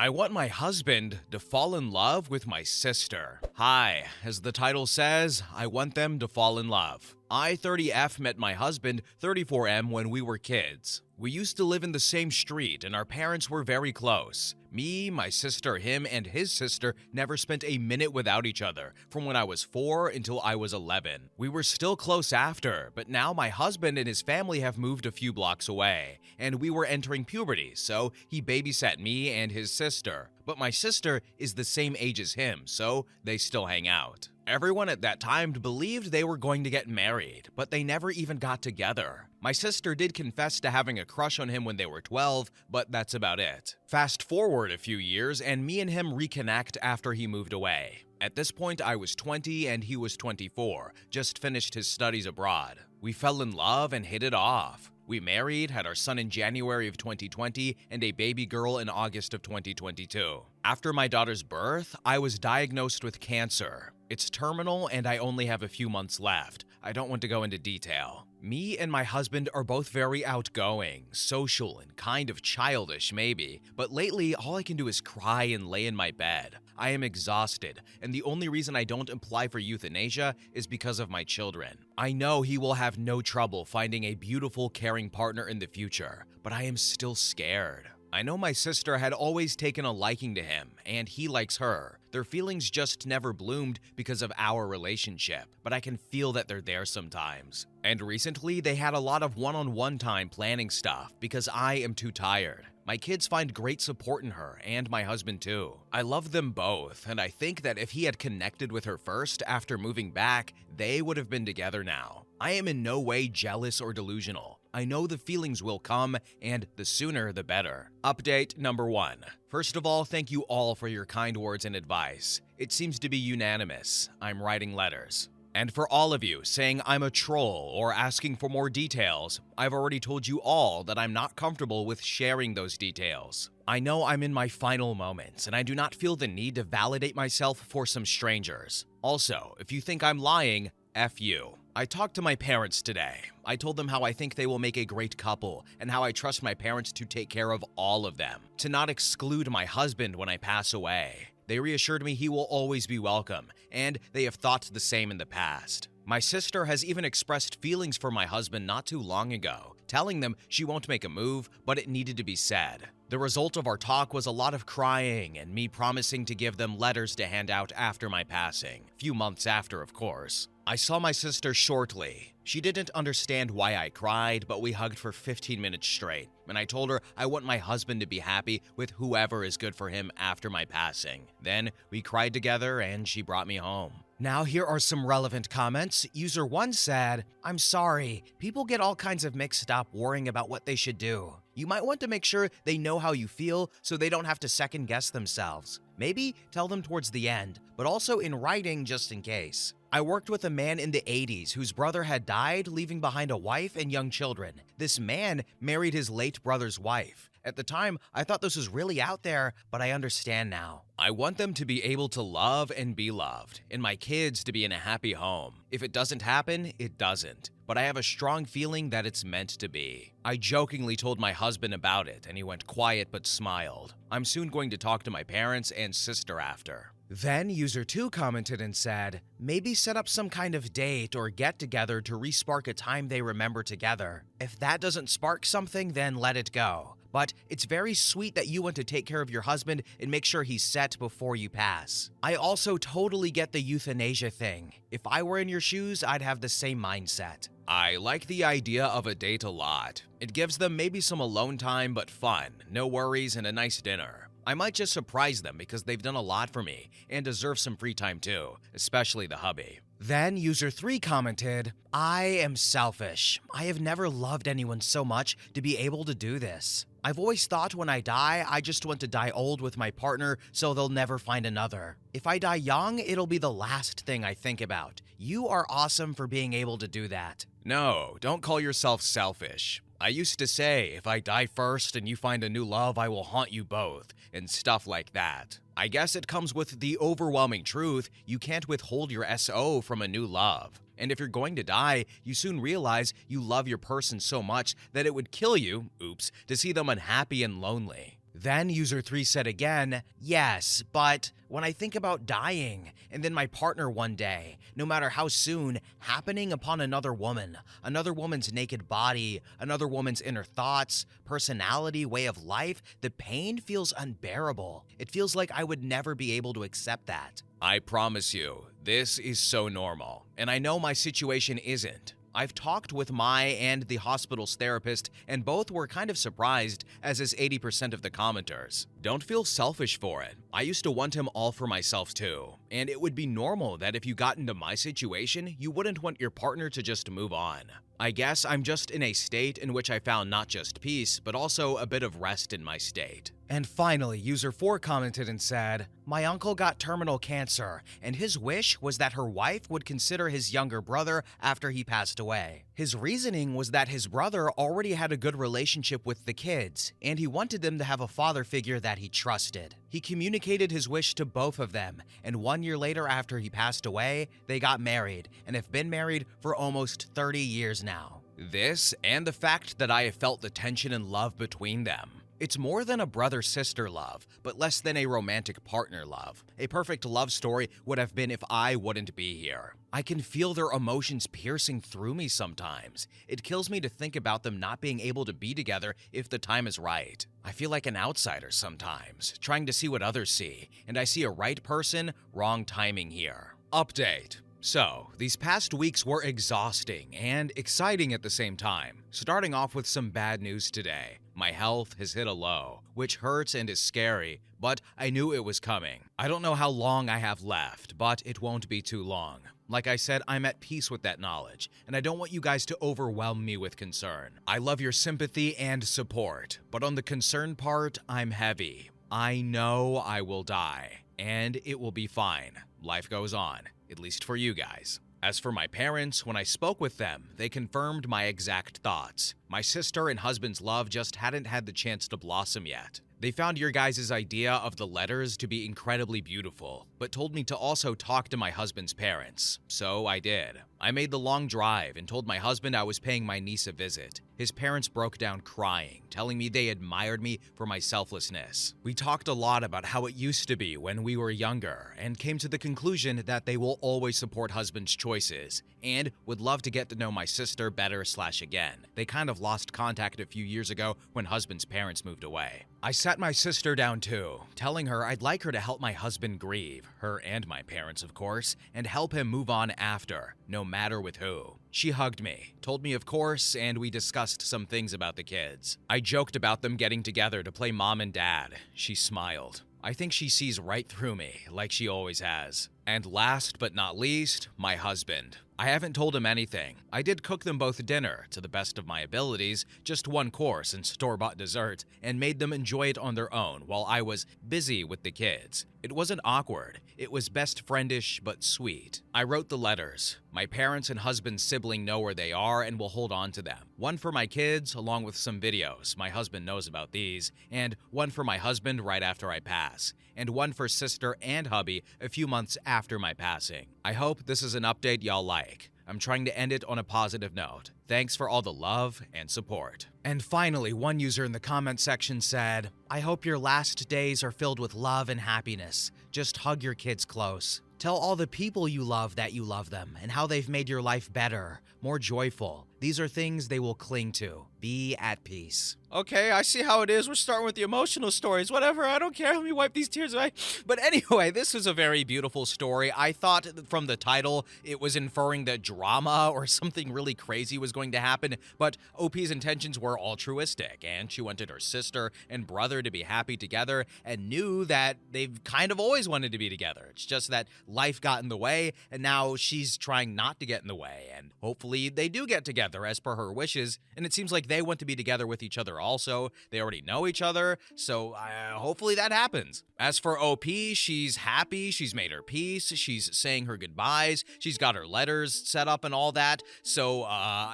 I want my husband to fall in love with my sister. Hi, as the title says, I want them to fall in love. I, 30F, met my husband, 34M, when we were kids. We used to live in the same street and our parents were very close. Me, my sister, him, and his sister never spent a minute without each other from when I was 4 until I was 11. We were still close after, but now my husband and his family have moved a few blocks away, and we were entering puberty, so he babysat me and his sister. But my sister is the same age as him, so they still hang out. Everyone at that time believed they were going to get married, but they never even got together. My sister did confess to having a crush on him when they were 12, but that's about it. Fast forward a few years, and me and him reconnect after he moved away. At this point, I was 20 and he was 24, just finished his studies abroad. We fell in love and hit it off. We married, had our son in January of 2020, and a baby girl in August of 2022. After my daughter's birth, I was diagnosed with cancer. It's terminal and I only have a few months left. I don't want to go into detail. Me and my husband are both very outgoing, social, and kind of childish maybe, but lately all I can do is cry and lay in my bed. I am exhausted, and the only reason I don't apply for euthanasia is because of my children. I know he will have no trouble finding a beautiful, caring partner in the future, but I am still scared. I know my sister had always taken a liking to him, and he likes her. Their feelings just never bloomed because of our relationship, but I can feel that they're there sometimes. And recently, they had a lot of one-on-one time planning stuff because I am too tired. My kids find great support in her, and my husband too. I love them both, and I think that if he had connected with her first after moving back, they would have been together now. I am in no way jealous or delusional. I know the feelings will come, and the sooner the better. Update number 1. First of all, thank you all for your kind words and advice. It seems to be unanimous. I'm writing letters. And for all of you saying I'm a troll or asking for more details, I've already told you all that I'm not comfortable with sharing those details. I know I'm in my final moments, and I do not feel the need to validate myself for some strangers. Also, if you think I'm lying, F you. I talked to my parents today. I told them how I think they will make a great couple and how I trust my parents to take care of all of them, to not exclude my husband when I pass away. They reassured me he will always be welcome, and they have thought the same in the past. My sister has even expressed feelings for my husband not too long ago, telling them she won't make a move, but it needed to be said. The result of our talk was a lot of crying and me promising to give them letters to hand out after my passing, a few months after, of course. I saw my sister shortly. She didn't understand why I cried, but we hugged for 15 minutes straight, and I told her I want my husband to be happy with whoever is good for him after my passing. Then we cried together and she brought me home. Now here are some relevant comments. User 1 said, "I'm sorry. People get all kinds of mixed up worrying about what they should do. You might want to make sure they know how you feel so they don't have to second guess themselves. Maybe tell them towards the end, but also in writing just in case. I worked with a man in the 80s whose brother had died, leaving behind a wife and young children. This man married his late brother's wife. At the time, I thought this was really out there, but I understand now. I want them to be able to love and be loved, and my kids to be in a happy home. If it doesn't happen, it doesn't. But I have a strong feeling that it's meant to be." I jokingly told my husband about it, and he went quiet but smiled. I'm soon going to talk to my parents and sister after. Then user 2 commented and said, "Maybe set up some kind of date or get together to re-spark a time they remember together. If that doesn't spark something, then let it go. But it's very sweet that you want to take care of your husband and make sure he's set before you pass. I also totally get the euthanasia thing. If I were in your shoes, I'd have the same mindset." I like the idea of a date a lot. It gives them maybe some alone time, but fun, no worries, and a nice dinner. I might just surprise them because they've done a lot for me and deserve some free time too, especially the hubby. Then user 3 commented, "I am selfish. I have never loved anyone so much to be able to do this. I've always thought when I die, I just want to die old with my partner so they'll never find another. If I die young, it'll be the last thing I think about. You are awesome for being able to do that." No, don't call yourself selfish. I used to say, if I die first and you find a new love, I will haunt you both, and stuff like that. I guess it comes with the overwhelming truth you can't withhold your SO from a new love. And if you're going to die, you soon realize you love your person so much that it would kill you, oops, to see them unhappy and lonely. Then user 3 said again, yes, but when I think about dying and then my partner one day, no matter how soon, happening upon another woman's naked body, another woman's inner thoughts, personality, way of life, the pain feels unbearable. It feels like I would never be able to accept that. I promise you, this is so normal, and I know my situation isn't. I've talked with my and the hospital's therapist, and both were kind of surprised, as is 80% of the commenters. Don't feel selfish for it. I used to want him all for myself too, and it would be normal that if you got into my situation, you wouldn't want your partner to just move on. I guess I'm just in a state in which I found not just peace, but also a bit of rest in my state. And finally, user 4 commented and said, my uncle got terminal cancer, and his wish was that her wife would consider his younger brother after he passed away. His reasoning was that his brother already had a good relationship with the kids, and he wanted them to have a father figure that he trusted. He communicated his wish to both of them, and 1 year later after he passed away, they got married, and have been married for almost 30 years now. This, and the fact that I have felt the tension and love between them. It's more than a brother-sister love, but less than a romantic partner love. A perfect love story would have been if I wouldn't be here. I can feel their emotions piercing through me sometimes. It kills me to think about them not being able to be together if the time is right. I feel like an outsider sometimes, trying to see what others see, and I see a right person, wrong timing here. Update. So, these past weeks were exhausting and exciting at the same time. Starting off with some bad news today. My health has hit a low, which hurts and is scary, but I knew it was coming. I don't know how long I have left, but it won't be too long. Like I said, I'm at peace with that knowledge, and I don't want you guys to overwhelm me with concern. I love your sympathy and support, but on the concern part, I'm heavy. I know I will die, and it will be fine. Life goes on. At least for you guys. As for my parents, when I spoke with them, they confirmed my exact thoughts. My sister and husband's love just hadn't had the chance to blossom yet. They found your guys' idea of the letters to be incredibly beautiful, but told me to also talk to my husband's parents. So I did. I made the long drive and told my husband I was paying my niece a visit. His parents broke down crying, telling me they admired me for my selflessness. We talked a lot about how it used to be when we were younger, and came to the conclusion that they will always support husband's choices, and would love to get to know my sister better/again. They kind of lost contact a few years ago when husband's parents moved away. I sat my sister down too, telling her I'd like her to help my husband grieve, her and my parents of course, and help him move on after, no matter with who. She hugged me, told me of course, and we discussed some things about the kids. I joked about them getting together to play mom and dad. She smiled. I think she sees right through me, like she always has. And last but not least, my husband. I haven't told him anything. I did cook them both dinner, to the best of my abilities, just one course and store-bought dessert, and made them enjoy it on their own while I was busy with the kids. It wasn't awkward. It was best friendish but sweet. I wrote the letters. My parents and husband's sibling know where they are and will hold on to them. One for my kids, along with some videos. My husband knows about these. And one for my husband right after I pass. And one for sister and hubby a few months after my passing. I hope this is an update y'all like. I'm trying to end it on a positive note. Thanks for all the love and support. And finally, one user in the comment section said, I hope your last days are filled with love and happiness. Just hug your kids close. Tell all the people you love that you love them and how they've made your life better, more joyful. These are things they will cling to. Be at peace. Okay, I see how it is. We're starting with the emotional stories. Whatever, I don't care. Let me wipe these tears away. But anyway, this was a very beautiful story. I thought from the title it was inferring that drama or something really crazy was going to happen, but OP's intentions were altruistic, and she wanted her sister and brother to be happy together and knew that they've kind of always wanted to be together. It's just that life got in the way, and now she's trying not to get in the way, and hopefully they do get together as per her wishes, and it seems like they want to be together with each other also. They already know each other, so hopefully that happens. As for OP, she's happy, she's made her peace, she's saying her goodbyes, she's got her letters set up and all that, so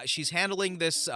she's handling this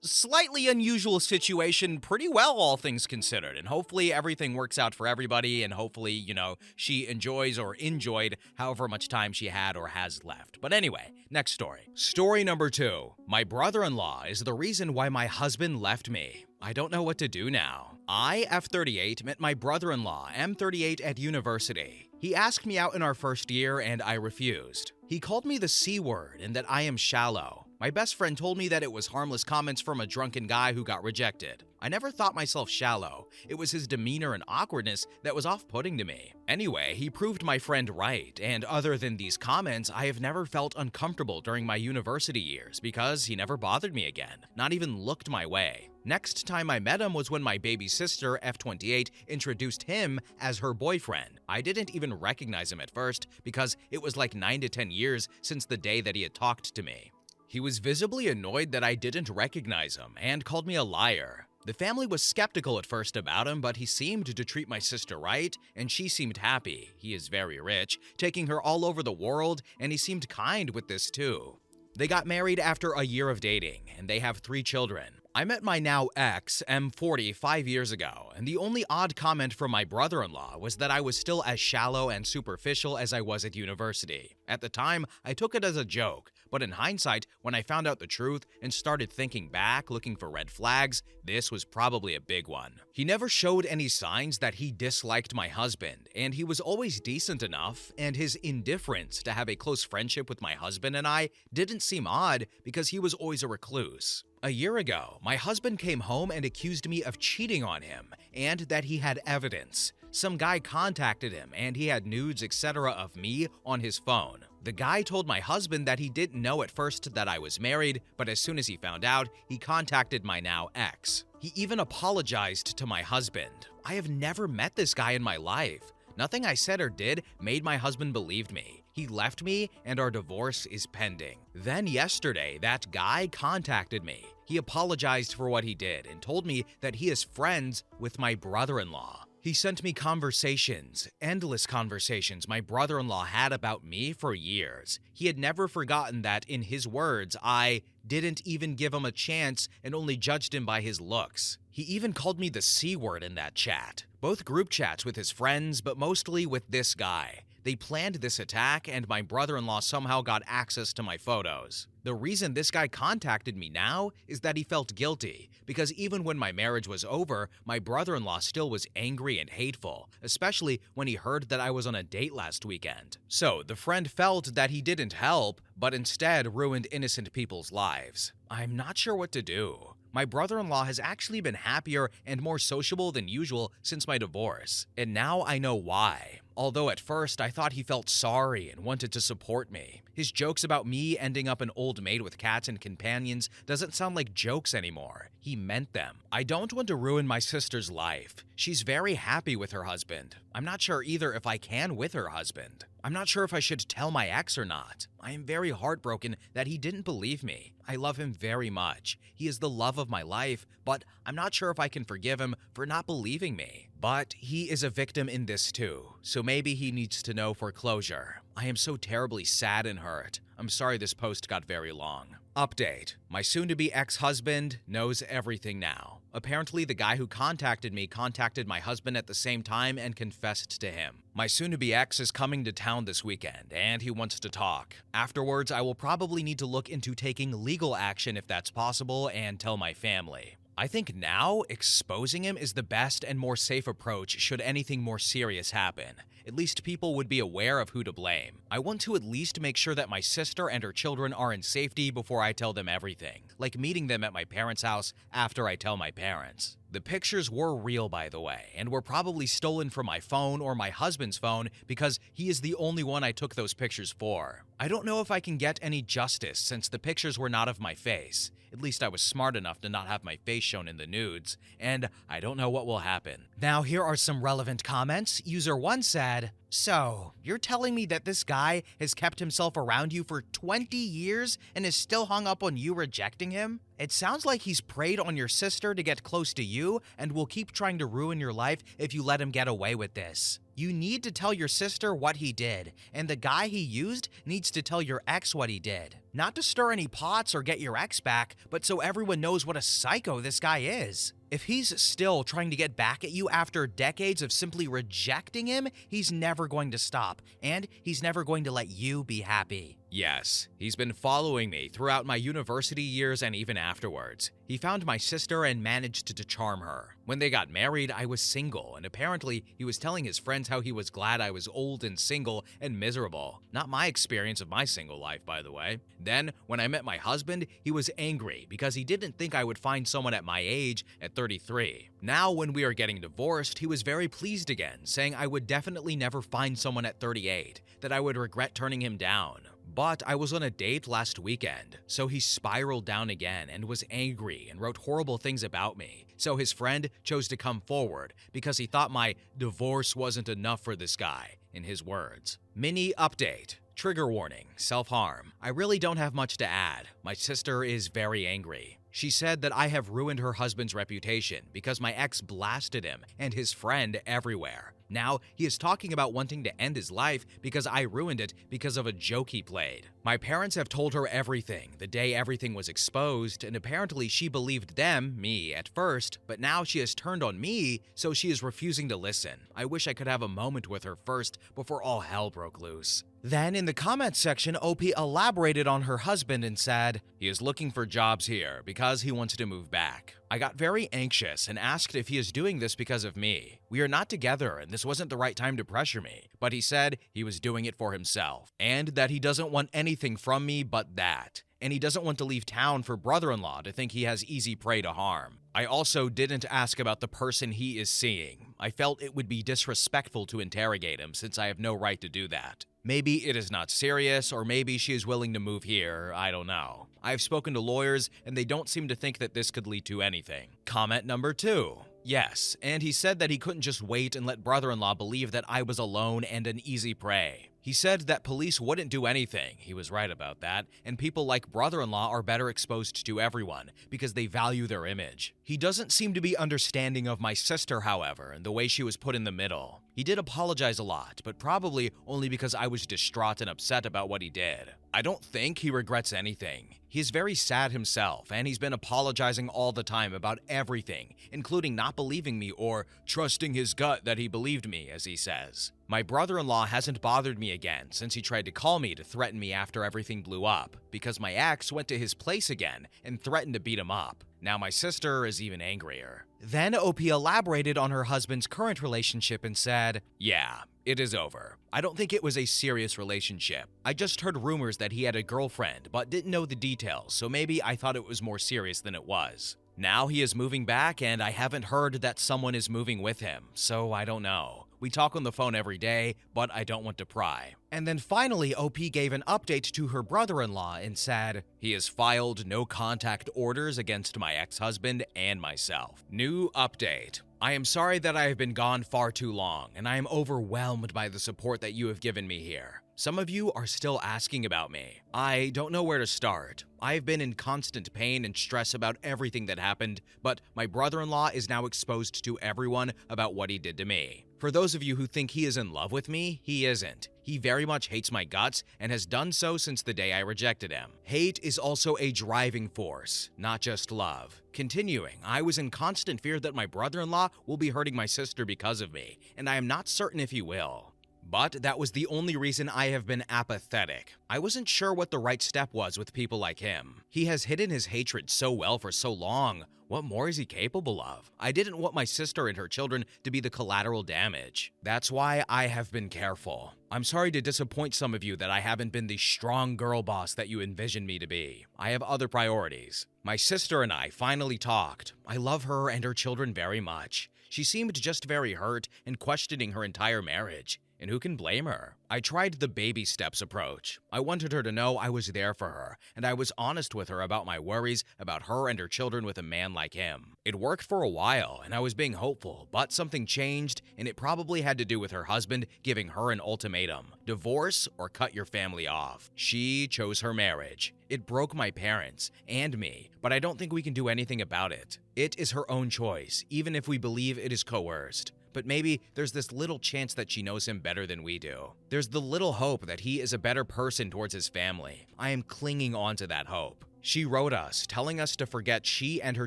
slightly unusual situation pretty well, all things considered, and hopefully everything works out for everybody, and hopefully, you know, she enjoys or enjoyed however much time she had or has left. But anyway, next story. Story number 2. My brother-in-law is the reason why my husband left me. I don't know what to do now. I, F38, met my brother-in-law, M38, at university. He asked me out in our first year and I refused. He called me the C word and that I am shallow. My best friend told me that it was harmless comments from a drunken guy who got rejected. I never thought myself shallow. It was his demeanor and awkwardness that was off-putting to me. Anyway, he proved my friend right, and other than these comments, I have never felt uncomfortable during my university years because he never bothered me again, not even looked my way. Next time I met him was when my baby sister, F28, introduced him as her boyfriend. I didn't even recognize him at first because it was like 9 to 10 years since the day that he had talked to me. He was visibly annoyed that I didn't recognize him and called me a liar. The family was skeptical at first about him, but he seemed to treat my sister right, and she seemed happy. He is very rich, taking her all over the world, and he seemed kind with this too. They got married after a year of dating, and they have 3 children. I met my now ex, M40, 5 years ago, and the only odd comment from my brother-in-law was that I was still as shallow and superficial as I was at university. At the time, I took it as a joke, but in hindsight, when I found out the truth and started thinking back, looking for red flags, this was probably a big one. He never showed any signs that he disliked my husband, and he was always decent enough, and his indifference to have a close friendship with my husband and I didn't seem odd because he was always a recluse. A year ago, my husband came home and accused me of cheating on him and that he had evidence. Some guy contacted him and he had nudes, etc. of me on his phone. The guy told my husband that he didn't know at first that I was married, but as soon as he found out, he contacted my now ex. He even apologized to my husband. I have never met this guy in my life. Nothing I said or did made my husband believe me. He left me and our divorce is pending. Then yesterday, that guy contacted me. He apologized for what he did and told me that he is friends with my brother-in-law. He sent me conversations, endless conversations my brother-in-law had about me for years. He had never forgotten that, in his words, I didn't even give him a chance and only judged him by his looks. He even called me the C word in that chat. Both group chats with his friends, but mostly with this guy. They planned this attack and my brother-in-law somehow got access to my photos. The reason this guy contacted me now is that he felt guilty, because even when my marriage was over, my brother-in-law still was angry and hateful, especially when he heard that I was on a date last weekend. So the friend felt that he didn't help, but instead ruined innocent people's lives. I'm not sure what to do. My brother-in-law has actually been happier and more sociable than usual since my divorce, and now I know why. Although at first I thought he felt sorry and wanted to support me. His jokes about me ending up an old maid with cats and companions doesn't sound like jokes anymore. He meant them. I don't want to ruin my sister's life. She's very happy with her husband. I'm not sure either if I can with her husband. I'm not sure if I should tell my ex or not. I am very heartbroken that he didn't believe me. I love him very much. He is the love of my life, but I'm not sure if I can forgive him for not believing me. But he is a victim in this too, so maybe he needs to know for closure. I am so terribly sad and hurt. I'm sorry this post got very long. Update. My soon-to-be ex-husband knows everything now. Apparently, the guy who contacted me contacted my husband at the same time and confessed to him. My soon-to-be ex is coming to town this weekend, and he wants to talk. Afterwards, I will probably need to look into taking legal action if that's possible and tell my family. I think now, exposing him is the best and more safe approach should anything more serious happen. At least people would be aware of who to blame. I want to at least make sure that my sister and her children are in safety before I tell them everything, like meeting them at my parents' house after I tell my parents. The pictures were real, by the way, and were probably stolen from my phone or my husband's phone because he is the only one I took those pictures for. I don't know if I can get any justice since the pictures were not of my face. At least I was smart enough to not have my face shown in the nudes, and I don't know what will happen. Now here are some relevant comments. User 1 said, "So, you're telling me that this guy has kept himself around you for 20 years and is still hung up on you rejecting him? It sounds like he's preyed on your sister to get close to you and will keep trying to ruin your life if you let him get away with this. You need to tell your sister what he did, and the guy he used needs to tell your ex what he did. Not to stir any pots or get your ex back, but so everyone knows what a psycho this guy is. If he's still trying to get back at you after decades of simply rejecting him, he's never going to stop, and he's never going to let you be happy." Yes, he's been following me throughout my university years and even afterwards. He found my sister and managed to charm her. When they got married, I was single, and apparently he was telling his friends how he was glad I was old and single and miserable. Not my experience of my single life, by the way. Then, when I met my husband, he was angry because he didn't think I would find someone at my age at 33. Now, when we are getting divorced, he was very pleased again, saying I would definitely never find someone at 38, that I would regret turning him down. But I was on a date last weekend, so he spiraled down again and was angry and wrote horrible things about me. So his friend chose to come forward because he thought my divorce wasn't enough for this guy, in his words. Mini update. Trigger warning, self-harm. I really don't have much to add. My sister is very angry. She said that I have ruined her husband's reputation because my ex blasted him and his friend everywhere. Now, he is talking about wanting to end his life because I ruined it because of a joke he played. My parents have told her everything the day everything was exposed, and apparently she believed them, me, at first, but now she has turned on me, so she is refusing to listen. I wish I could have a moment with her first before all hell broke loose. Then, in the comments section, OP elaborated on her husband and said, he is looking for jobs here because he wants to move back. I got very anxious and asked if he is doing this because of me. We are not together and this wasn't the right time to pressure me, but he said he was doing it for himself and that he doesn't want anything from me but that. And he doesn't want to leave town for brother-in-law to think he has easy prey to harm. I also didn't ask about the person he is seeing. I felt it would be disrespectful to interrogate him since I have no right to do that. Maybe it is not serious, or maybe she is willing to move here, I don't know. I've spoken to lawyers, and they don't seem to think that this could lead to anything. Comment number 2. Yes, and he said that he couldn't just wait and let brother-in-law believe that I was alone and an easy prey. He said that police wouldn't do anything, he was right about that, and people like brother-in-law are better exposed to everyone because they value their image. He doesn't seem to be understanding of my sister, however, and the way she was put in the middle. He did apologize a lot, but probably only because I was distraught and upset about what he did. I don't think he regrets anything. He is very sad himself, and he's been apologizing all the time about everything, including not believing me or trusting his gut that he believed me, as he says. My brother-in-law hasn't bothered me again since he tried to call me to threaten me after everything blew up, because my ex went to his place again and threatened to beat him up. Now my sister is even angrier. Then OP elaborated on her husband's current relationship and said, yeah, it is over. I don't think it was a serious relationship. I just heard rumors that he had a girlfriend, but didn't know the details, so maybe I thought it was more serious than it was. Now he is moving back, and I haven't heard that someone is moving with him, so I don't know. We talk on the phone every day, but I don't want to pry. And then finally, OP gave an update to her brother-in-law and said, he has filed no contact orders against my ex-husband and myself. New update. I am sorry that I have been gone far too long, and I am overwhelmed by the support that you have given me here. Some of you are still asking about me. I don't know where to start. I've been in constant pain and stress about everything that happened, but my brother-in-law is now exposed to everyone about what he did to me. For those of you who think he is in love with me, he isn't. He very much hates my guts and has done so since the day I rejected him. Hate is also a driving force, not just love. Continuing, I was in constant fear that my brother-in-law will be hurting my sister because of me, and I am not certain if he will. But that was the only reason I have been apathetic. I wasn't sure what the right step was with people like him. He has hidden his hatred so well for so long. What more is he capable of? I didn't want my sister and her children to be the collateral damage. That's why I have been careful. I'm sorry to disappoint some of you that I haven't been the strong girl boss that you envisioned me to be. I have other priorities. My sister and I finally talked. I love her and her children very much. She seemed just very hurt and questioning her entire marriage. And who can blame her? I tried the baby steps approach. I wanted her to know I was there for her, and I was honest with her about my worries about her and her children with a man like him. It worked for a while, and I was being hopeful, but something changed, and it probably had to do with her husband giving her an ultimatum: divorce or cut your family off. She chose her marriage. It broke my parents and me, but I don't think we can do anything about it. It is her own choice, even if we believe it is coerced. But maybe there's this little chance that she knows him better than we do. There's the little hope that he is a better person towards his family. I am clinging on to that hope. She wrote us, telling us to forget she and her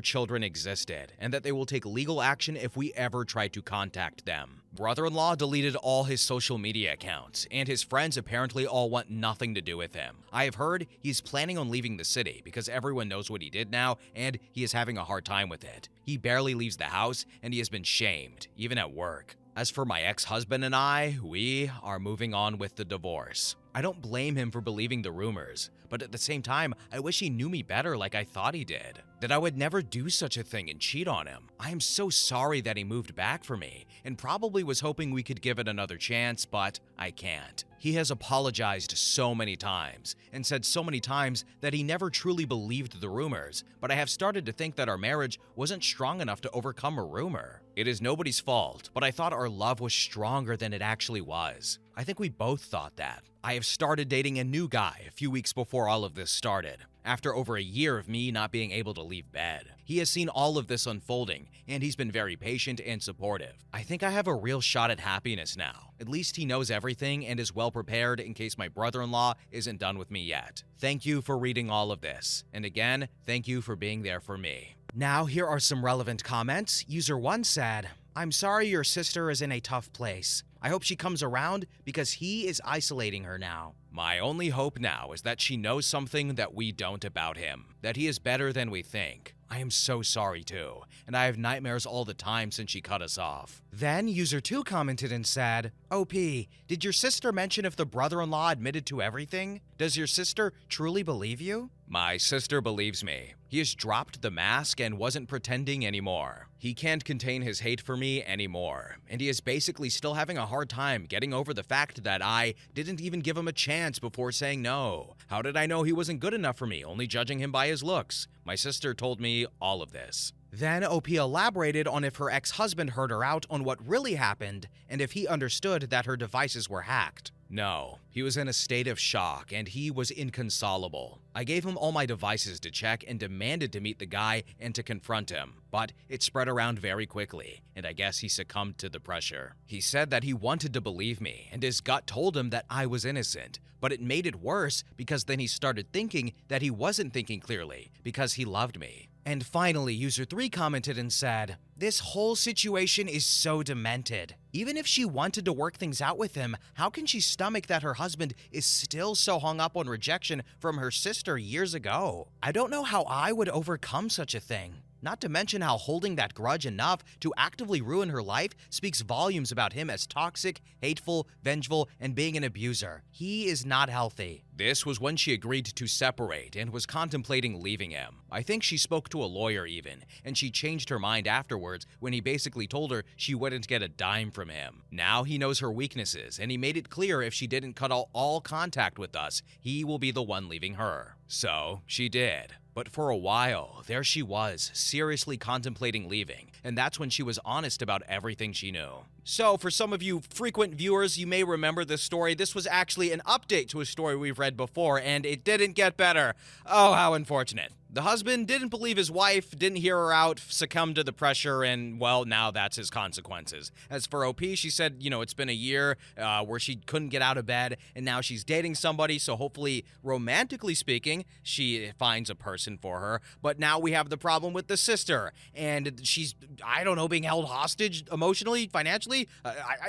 children existed, and that they will take legal action if we ever try to contact them. Brother-in-law deleted all his social media accounts, and his friends apparently all want nothing to do with him. I have heard he's planning on leaving the city because everyone knows what he did now, and he is having a hard time with it. He barely leaves the house, and he has been shamed, even at work. As for my ex-husband and I, we are moving on with the divorce. I don't blame him for believing the rumors, but at the same time, I wish he knew me better like I thought he did. That I would never do such a thing and cheat on him. I am so sorry that he moved back for me, and probably was hoping we could give it another chance, but I can't. He has apologized so many times, and said so many times that he never truly believed the rumors, but I have started to think that our marriage wasn't strong enough to overcome a rumor. It is nobody's fault, but I thought our love was stronger than it actually was. I think we both thought that. I have started dating a new guy a few weeks before all of this started, after over a year of me not being able to leave bed. He has seen all of this unfolding, and he's been very patient and supportive. I think I have a real shot at happiness now. At least he knows everything and is well prepared in case my brother-in-law isn't done with me yet. Thank you for reading all of this, and again, thank you for being there for me. Now, here are some relevant comments. User 1 said, "I'm sorry your sister is in a tough place. I hope she comes around because he is isolating her now. My only hope now is that she knows something that we don't about him, that he is better than we think. I am so sorry too, and I have nightmares all the time since she cut us off." Then user 2 commented and said, "OP, did your sister mention if the brother-in-law admitted to everything? Does your sister truly believe you?" My sister believes me. He has dropped the mask and wasn't pretending anymore. He can't contain his hate for me anymore, and he is basically still having a hard time getting over the fact that I didn't even give him a chance before saying no. How did I know he wasn't good enough for me, only judging him by his looks? My sister told me all of this. Then OP elaborated on if her ex-husband heard her out on what really happened and if he understood that her devices were hacked. No, he was in a state of shock and he was inconsolable. I gave him all my devices to check and demanded to meet the guy and to confront him, but it spread around very quickly, and I guess he succumbed to the pressure. He said that he wanted to believe me, and his gut told him that I was innocent, but it made it worse because then he started thinking that he wasn't thinking clearly because he loved me. And finally, user 3 commented and said, "This whole situation is so demented. Even if she wanted to work things out with him, how can she stomach that her husband is still so hung up on rejection from her sister years ago? I don't know how I would overcome such a thing. Not to mention how holding that grudge enough to actively ruin her life speaks volumes about him as toxic, hateful, vengeful, and being an abuser. He is not healthy." This was when she agreed to separate and was contemplating leaving him. I think she spoke to a lawyer even, and she changed her mind afterwards when he basically told her she wouldn't get a dime from him. Now he knows her weaknesses, and he made it clear if she didn't cut all contact with us, he will be the one leaving her. So she did. But for a while, there she was, seriously contemplating leaving, and that's when she was honest about everything she knew. So, for some of you frequent viewers, you may remember this story. This was actually an update to a story we've read before, and it didn't get better. Oh, how unfortunate. The husband didn't believe his wife, didn't hear her out, succumbed to the pressure, and, well, now that's his consequences. As for OP, she said, it's been a year where she couldn't get out of bed, and now she's dating somebody, so hopefully, romantically speaking, she finds a person for her. But now we have the problem with the sister, and she's, being held hostage emotionally, financially.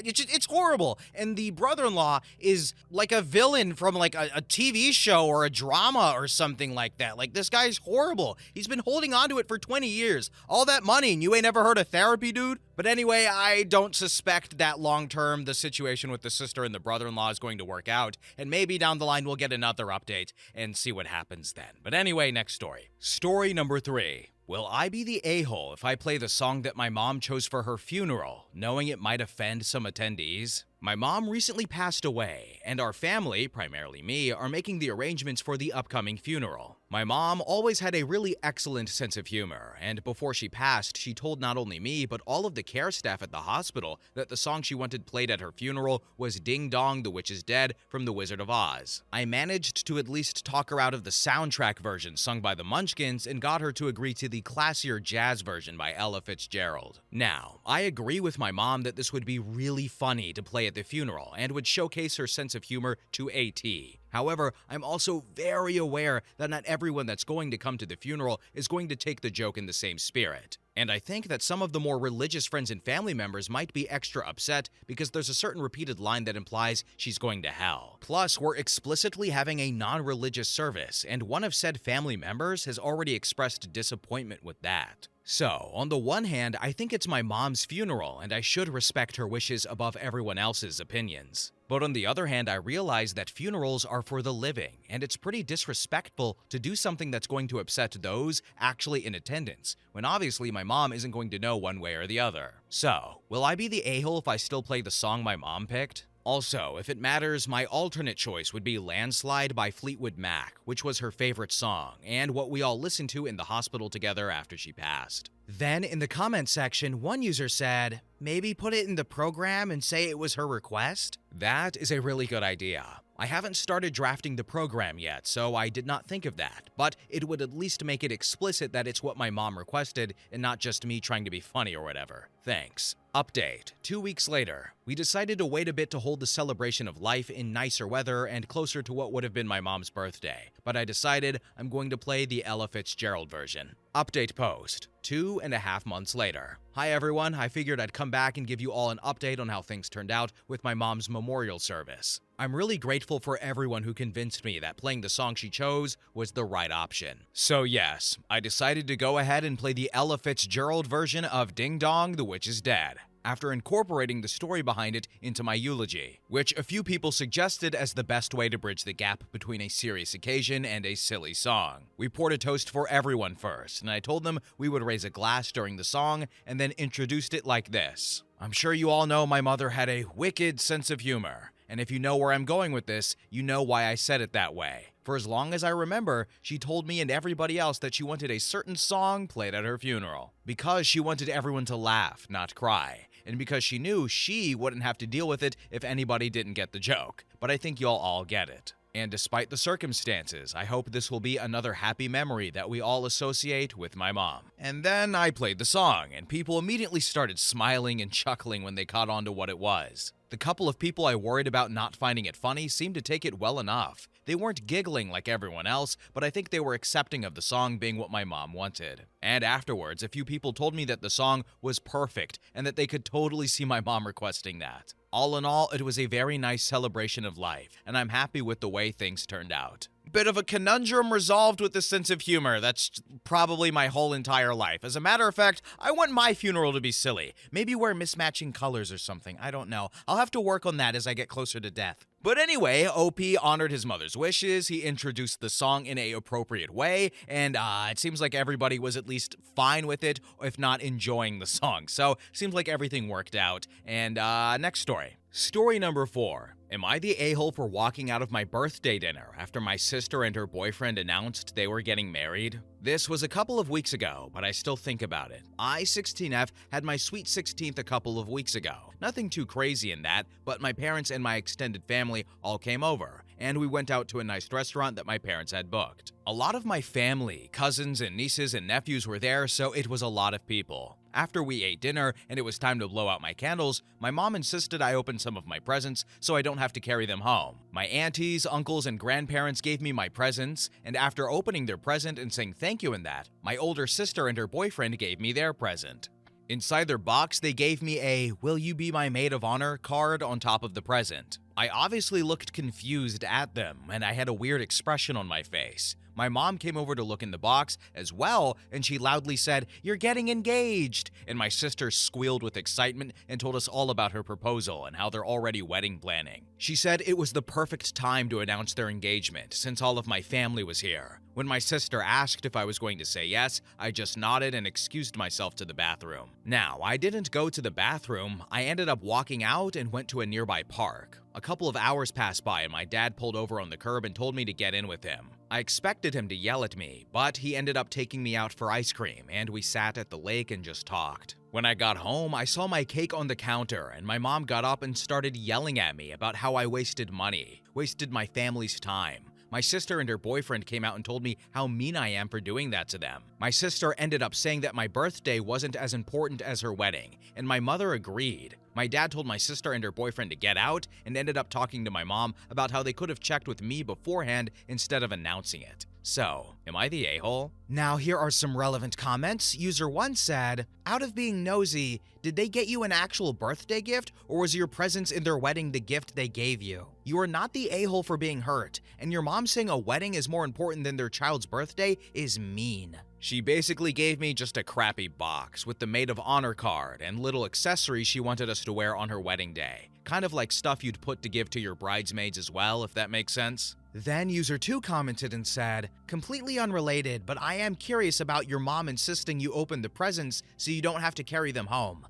It's horrible. And the brother-in-law is like a villain from like a TV show or a drama or something like that. Like, this guy's horrible. He's been holding on to it for 20 years. All that money, and you ain't never heard of therapy, dude? But anyway, I don't suspect that long-term the situation with the sister and the brother-in-law is going to work out, and maybe down the line we'll get another update and see what happens then. But anyway, next story. Story number 3. Will I be the a-hole if I play the song that my mom chose for her funeral, knowing it might offend some attendees? My mom recently passed away, and our family, primarily me, are making the arrangements for the upcoming funeral. My mom always had a really excellent sense of humor, and before she passed, she told not only me, but all of the care staff at the hospital that the song she wanted played at her funeral was Ding Dong, the Witch is Dead from The Wizard of Oz. I managed to at least talk her out of the soundtrack version sung by the Munchkins and got her to agree to the classier jazz version by Ella Fitzgerald. Now, I agree with my mom that this would be really funny to play at the funeral and would showcase her sense of humor to a T. However, I'm also very aware that not everyone that's going to come to the funeral is going to take the joke in the same spirit. And I think that some of the more religious friends and family members might be extra upset because there's a certain repeated line that implies she's going to hell. Plus, we're explicitly having a non-religious service, and one of said family members has already expressed disappointment with that. So, on the one hand, I think it's my mom's funeral and I should respect her wishes above everyone else's opinions. But on the other hand, I realize that funerals are for the living, and it's pretty disrespectful to do something that's going to upset those actually in attendance, when obviously my mom isn't going to know one way or the other. So, will I be the a-hole if I still play the song my mom picked? Also, if it matters, my alternate choice would be Landslide by Fleetwood Mac, which was her favorite song, and what we all listened to in the hospital together after she passed. Then, in the comment section, one user said, maybe put it in the program and say it was her request? That is a really good idea. I haven't started drafting the program yet, so I did not think of that, but it would at least make it explicit that it's what my mom requested and not just me trying to be funny or whatever. Thanks. Update. 2 weeks later, we decided to wait a bit to hold the celebration of life in nicer weather and closer to what would have been my mom's birthday, but I decided I'm going to play the Ella Fitzgerald version. Update post. 2.5 months later. Hi everyone, I figured I'd come back and give you all an update on how things turned out with my mom's memorial service. I'm really grateful for everyone who convinced me that playing the song she chose was the right option. So yes, I decided to go ahead and play the Ella Fitzgerald version of Ding Dong, the Witch is Dead, after incorporating the story behind it into my eulogy, which a few people suggested as the best way to bridge the gap between a serious occasion and a silly song. We poured a toast for everyone first, and I told them we would raise a glass during the song and then introduced it like this. I'm sure you all know my mother had a wicked sense of humor, and if you know where I'm going with this, you know why I said it that way. For as long as I remember, she told me and everybody else that she wanted a certain song played at her funeral, because she wanted everyone to laugh, not cry, and because she knew she wouldn't have to deal with it if anybody didn't get the joke. But I think y'all all get it. And despite the circumstances, I hope this will be another happy memory that we all associate with my mom. And then I played the song, and people immediately started smiling and chuckling when they caught on to what it was. The couple of people I worried about not finding it funny seemed to take it well enough. They weren't giggling like everyone else, but I think they were accepting of the song being what my mom wanted. And afterwards, a few people told me that the song was perfect and that they could totally see my mom requesting that. All in all, it was a very nice celebration of life, and I'm happy with the way things turned out. Bit of a conundrum resolved with the sense of humor. That's probably my whole entire life. As a matter of fact, I want my funeral to be silly. Maybe wear mismatching colors or something. I don't know. I'll have to work on that as I get closer to death. But anyway, OP honored his mother's wishes, he introduced the song in a appropriate way, and it seems like everybody was at least fine with it, if not enjoying the song. So, seems like everything worked out. And next story. Story number 4. Am I the a-hole for walking out of my birthday dinner after my sister and her boyfriend announced they were getting married? This was a couple of weeks ago, but I still think about it. I, 16F, had my sweet 16th a couple of weeks ago. Nothing too crazy in that, but my parents and my extended family all came over, and we went out to a nice restaurant that my parents had booked. A lot of my family, cousins and nieces and nephews were there, so it was a lot of people. After we ate dinner and it was time to blow out my candles, my mom insisted I open some of my presents so I don't have to carry them home. My aunties, uncles, and grandparents gave me my presents, and after opening their present and saying thank you in that, my older sister and her boyfriend gave me their present. Inside their box, they gave me a "Will you be my maid of honor" card on top of the present. I obviously looked confused at them, and I had a weird expression on my face. My mom came over to look in the box as well, and she loudly said, "You're getting engaged!" And my sister squealed with excitement and told us all about her proposal and how they're already wedding planning. She said it was the perfect time to announce their engagement, since all of my family was here. When my sister asked if I was going to say yes, I just nodded and excused myself to the bathroom. Now, I didn't go to the bathroom. I ended up walking out and went to a nearby park. A couple of hours passed by and my dad pulled over on the curb and told me to get in with him. I expected him to yell at me, but he ended up taking me out for ice cream, and we sat at the lake and just talked. When I got home, I saw my cake on the counter, and my mom got up and started yelling at me about how I wasted money, wasted my family's time. My sister and her boyfriend came out and told me how mean I am for doing that to them. My sister ended up saying that my birthday wasn't as important as her wedding, and my mother agreed. My dad told my sister and her boyfriend to get out and ended up talking to my mom about how they could have checked with me beforehand instead of announcing it. So, am I the a-hole? Now here are some relevant comments. User 1 said, out of being nosy, did they get you an actual birthday gift, or was your presence in their wedding the gift they gave you? You are not the a-hole for being hurt, and your mom saying a wedding is more important than their child's birthday is mean. She basically gave me just a crappy box with the maid of honor card and little accessories she wanted us to wear on her wedding day. Kind of like stuff you'd put to give to your bridesmaids as well, if that makes sense. Then user 2 commented and said, completely unrelated, but I am curious about your mom insisting you open the presents so you don't have to carry them home.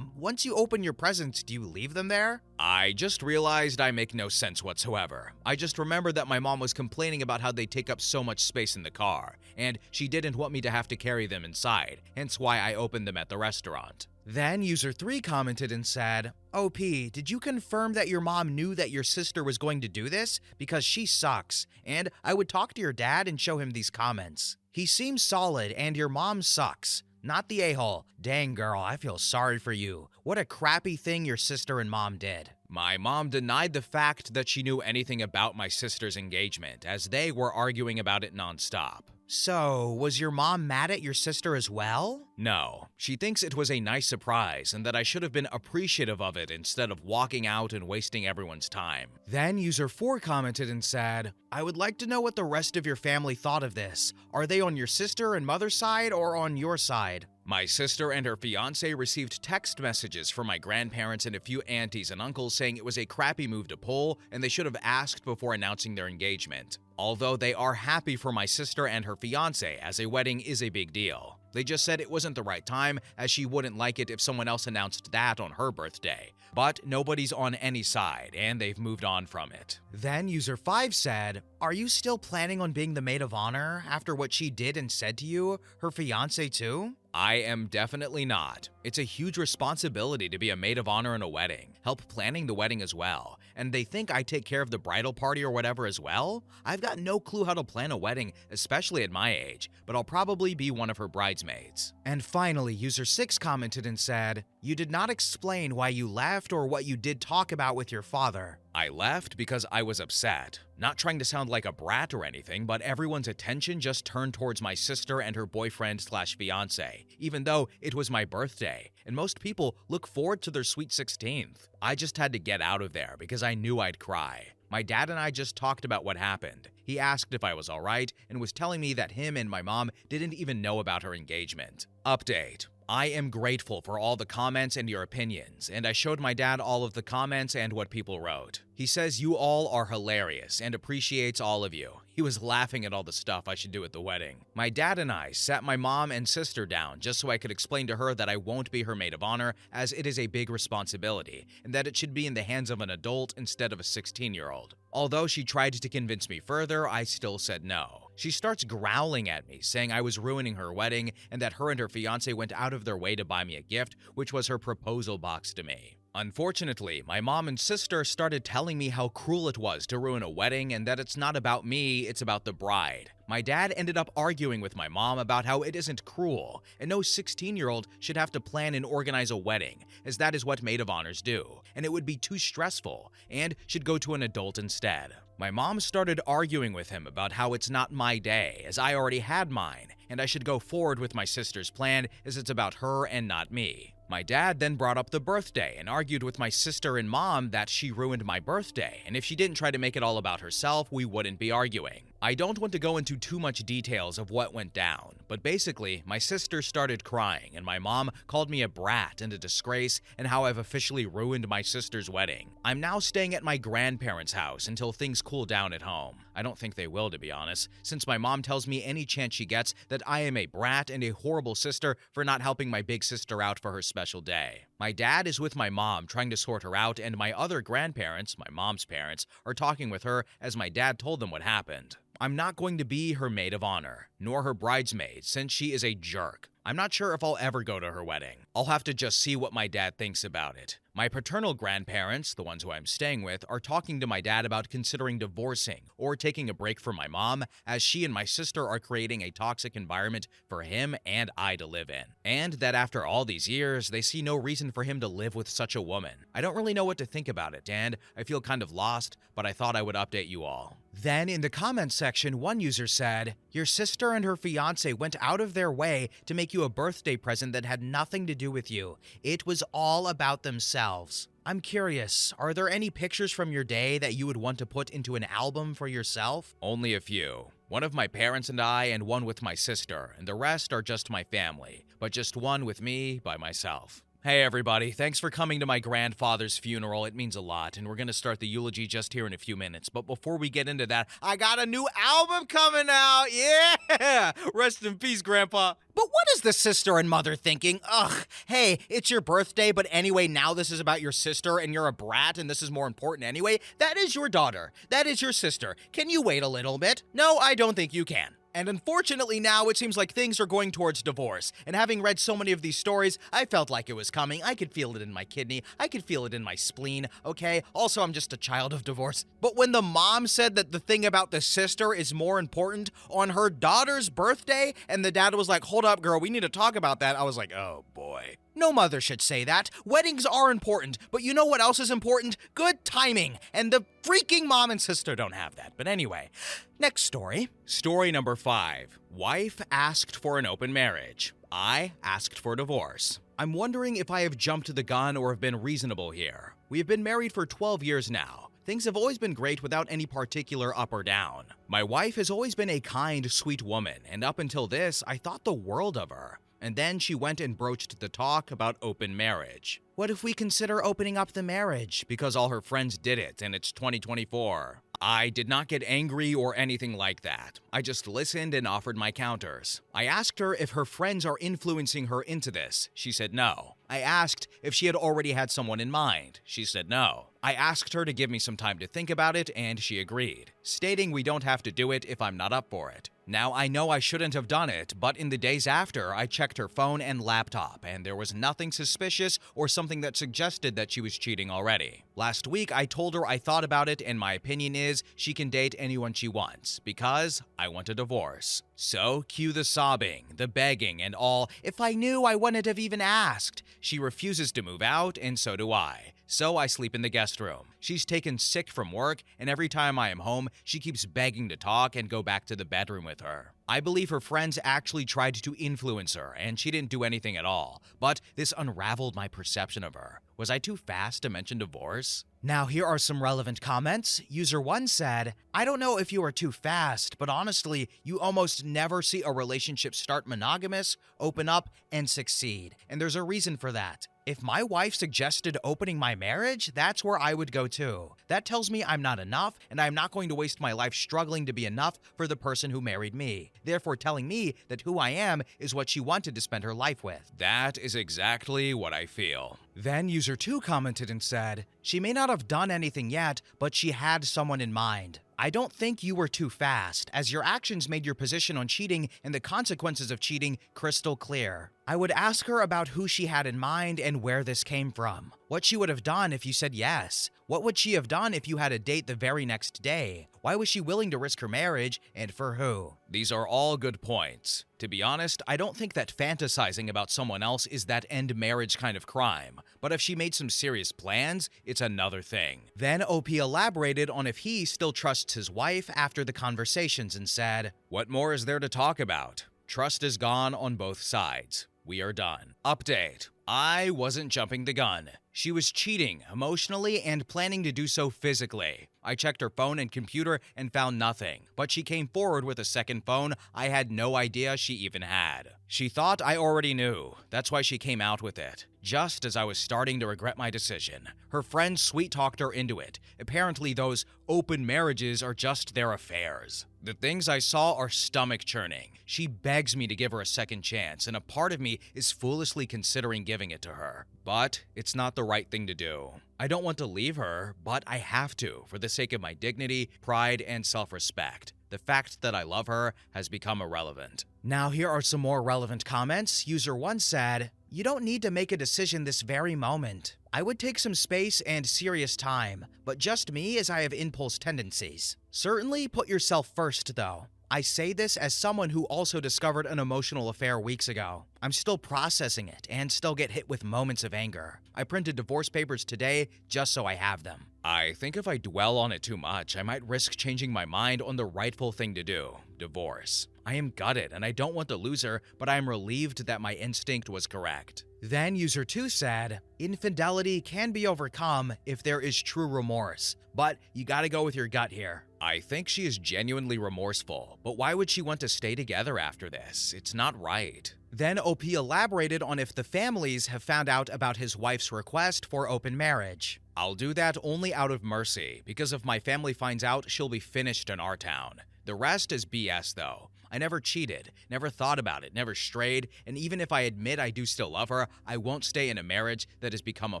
Once you open your presents, do you leave them there? I just realized I make no sense whatsoever. I just remembered that my mom was complaining about how they take up so much space in the car, and she didn't want me to have to carry them inside, hence why I opened them at the restaurant. Then user 3 commented and said, OP, did you confirm that your mom knew that your sister was going to do this? Because she sucks, and I would talk to your dad and show him these comments. He seems solid, and your mom sucks. Not the a-hole. Dang girl, I feel sorry for you. What a crappy thing your sister and mom did. My mom denied the fact that she knew anything about my sister's engagement, as they were arguing about it nonstop. So, was your mom mad at your sister as well? No. She thinks it was a nice surprise and that I should have been appreciative of it instead of walking out and wasting everyone's time. Then user 4 commented and said, I would like to know what the rest of your family thought of this. Are they on your sister and mother's side or on your side? My sister and her fiancé received text messages from my grandparents and a few aunties and uncles saying it was a crappy move to pull and they should have asked before announcing their engagement. Although they are happy for my sister and her fiancé, as a wedding is a big deal. They just said it wasn't the right time, as she wouldn't like it if someone else announced that on her birthday. But nobody's on any side, and they've moved on from it. Then user 5 said, are you still planning on being the maid of honor after what she did and said to you, her fiancé too? I am definitely not. It's a huge responsibility to be a maid of honor in a wedding, help planning the wedding as well, and they think I take care of the bridal party or whatever as well? I've got no clue how to plan a wedding, especially at my age, but I'll probably be one of her bridesmaids. And finally, user 6 commented and said, you did not explain why you left or what you did talk about with your father. I left because I was upset. Not trying to sound like a brat or anything, but everyone's attention just turned towards my sister and her boyfriend/fiancé, even though it was my birthday, and most people look forward to their sweet 16th. I just had to get out of there because I knew I'd cry. My dad and I just talked about what happened. He asked if I was alright and was telling me that him and my mom didn't even know about her engagement. Update. I am grateful for all the comments and your opinions, and I showed my dad all of the comments and what people wrote. He says you all are hilarious and appreciates all of you. He was laughing at all the stuff I should do at the wedding. My dad and I sat my mom and sister down just so I could explain to her that I won't be her maid of honor, as it is a big responsibility, and that it should be in the hands of an adult instead of a 16-year-old. Although she tried to convince me further, I still said no. She starts growling at me, saying I was ruining her wedding and that her and her fiancé went out of their way to buy me a gift, which was her proposal box to me. Unfortunately, my mom and sister started telling me how cruel it was to ruin a wedding and that it's not about me, it's about the bride. My dad ended up arguing with my mom about how it isn't cruel, and no 16-year-old should have to plan and organize a wedding, as that is what maid of honors do, and it would be too stressful, and should go to an adult instead. My mom started arguing with him about how it's not my day, as I already had mine, and I should go forward with my sister's plan as it's about her and not me. My dad then brought up the birthday and argued with my sister and mom that she ruined my birthday, and if she didn't try to make it all about herself, we wouldn't be arguing. I don't want to go into too much details of what went down, but basically, my sister started crying and my mom called me a brat and a disgrace and how I've officially ruined my sister's wedding. I'm now staying at my grandparents' house until things cool down at home. I don't think they will, to be honest, since my mom tells me any chance she gets that I am a brat and a horrible sister for not helping my big sister out for her special day. My dad is with my mom trying to sort her out, and my other grandparents, my mom's parents, are talking with her as my dad told them what happened. I'm not going to be her maid of honor, nor her bridesmaid, since she is a jerk. I'm not sure if I'll ever go to her wedding. I'll have to just see what my dad thinks about it. My paternal grandparents, the ones who I'm staying with, are talking to my dad about considering divorcing or taking a break from my mom, as she and my sister are creating a toxic environment for him and I to live in. And that after all these years, they see no reason for him to live with such a woman. I don't really know what to think about it, and I feel kind of lost, but I thought I would update you all. Then in the comments section, one user said, "Your sister and her fiance went out of their way to make you a birthday present that had nothing to do with you. It was all about themselves." I'm curious, are there any pictures from your day that you would want to put into an album for yourself? Only a few. One of my parents and I, and one with my sister, and the rest are just my family, but just one with me by myself. Hey everybody, thanks for coming to my grandfather's funeral. It means a lot, and we're gonna start the eulogy just here in a few minutes. But before we get into that, I got a new album coming out! Yeah! Rest in peace, Grandpa. But what is the sister and mother thinking? Ugh, hey, it's your birthday, but anyway, now this is about your sister, and you're a brat, and this is more important anyway. That is your daughter. That is your sister. Can you wait a little bit? No, I don't think you can. And unfortunately now, it seems like things are going towards divorce. And having read so many of these stories, I felt like it was coming. I could feel it in my kidney. I could feel it in my spleen, okay? Also, I'm just a child of divorce. But when the mom said that the thing about the sister is more important on her daughter's birthday, and the dad was like, "Hold up, girl, we need to talk about that," I was like, oh boy. No mother should say that. Weddings are important, but you know what else is important? Good timing. And the freaking mom and sister don't have that. But anyway, next story. Story number 5. Wife asked for an open marriage. I asked for divorce. I'm wondering if I have jumped the gun or have been reasonable here. We have been married for 12 years now. Things have always been great without any particular up or down. My wife has always been a kind, sweet woman, and up until this, I thought the world of her. And then she went and broached the talk about open marriage. What if we consider opening up the marriage? Because all her friends did it, and it's 2024. I did not get angry or anything like that. I just listened and offered my counters. I asked her if her friends are influencing her into this. She said no. I asked if she had already had someone in mind. She said no. I asked her to give me some time to think about it, and she agreed, stating we don't have to do it if I'm not up for it. Now, I know I shouldn't have done it, but in the days after, I checked her phone and laptop, and there was nothing suspicious or something that suggested that she was cheating already. Last week, I told her I thought about it, and my opinion is she can date anyone she wants, because I want a divorce. So, cue the sobbing, the begging, and all. If I knew, I wouldn't have even asked. She refuses to move out, and so do I. So I sleep in the guest room. She's taken sick from work, and every time I am home, she keeps begging to talk and go back to the bedroom with her. I believe her friends actually tried to influence her, and she didn't do anything at all. But this unraveled my perception of her. Was I too fast to mention divorce? Now here are some relevant comments. User 1 said, "I don't know if you are too fast, but honestly, you almost never see a relationship start monogamous, open up, and succeed. And there's a reason for that. If my wife suggested opening my marriage, that's where I would go too. That tells me I'm not enough, and I'm not going to waste my life struggling to be enough for the person who married me. Therefore telling me that who I am is what she wanted to spend her life with." That is exactly what I feel. Then user 2 commented and said, "She may not have done anything yet, but she had someone in mind. I don't think you were too fast, as your actions made your position on cheating and the consequences of cheating crystal clear. I would ask her about who she had in mind and where this came from. What she would have done if you said yes. What would she have done if you had a date the very next day? Why was she willing to risk her marriage, and for who?" These are all good points. To be honest, I don't think that fantasizing about someone else is that end marriage kind of crime. But if she made some serious plans, it's another thing. Then OP elaborated on if he still trusts his wife after the conversations and said, "What more is there to talk about? Trust is gone on both sides. We are done." Update. I wasn't jumping the gun. She was cheating emotionally and planning to do so physically. I checked her phone and computer and found nothing, but she came forward with a second phone I had no idea she even had. She thought I already knew. That's why she came out with it. Just as I was starting to regret my decision, her friend sweet-talked her into it. Apparently those open marriages are just their affairs. The things I saw are stomach-churning. She begs me to give her a second chance, and a part of me is foolishly considering giving it to her. But it's not the right thing to do. I don't want to leave her, but I have to, for the sake of my dignity, pride, and self-respect. The fact that I love her has become irrelevant. Now here are some more relevant comments. User 1 said, You don't need to make a decision this very moment. I would take some space and serious time, but just me as I have impulse tendencies. Certainly put yourself first though. I say this as someone who also discovered an emotional affair weeks ago. I'm still processing it and still get hit with moments of anger. I printed divorce papers today just so I have them. I think if I dwell on it too much, I might risk changing my mind on the rightful thing to do, divorce. I am gutted and I don't want to lose her, but I am relieved that my instinct was correct. Then user 2 said, infidelity can be overcome if there is true remorse, but you gotta go with your gut here. I think she is genuinely remorseful, but why would she want to stay together after this? It's not right. Then OP elaborated on if the families have found out about his wife's request for open marriage. I'll do that only out of mercy, because if my family finds out, she'll be finished in our town. The rest is BS though. I never cheated, never thought about it, never strayed, and even if I admit I do still love her, I won't stay in a marriage that has become a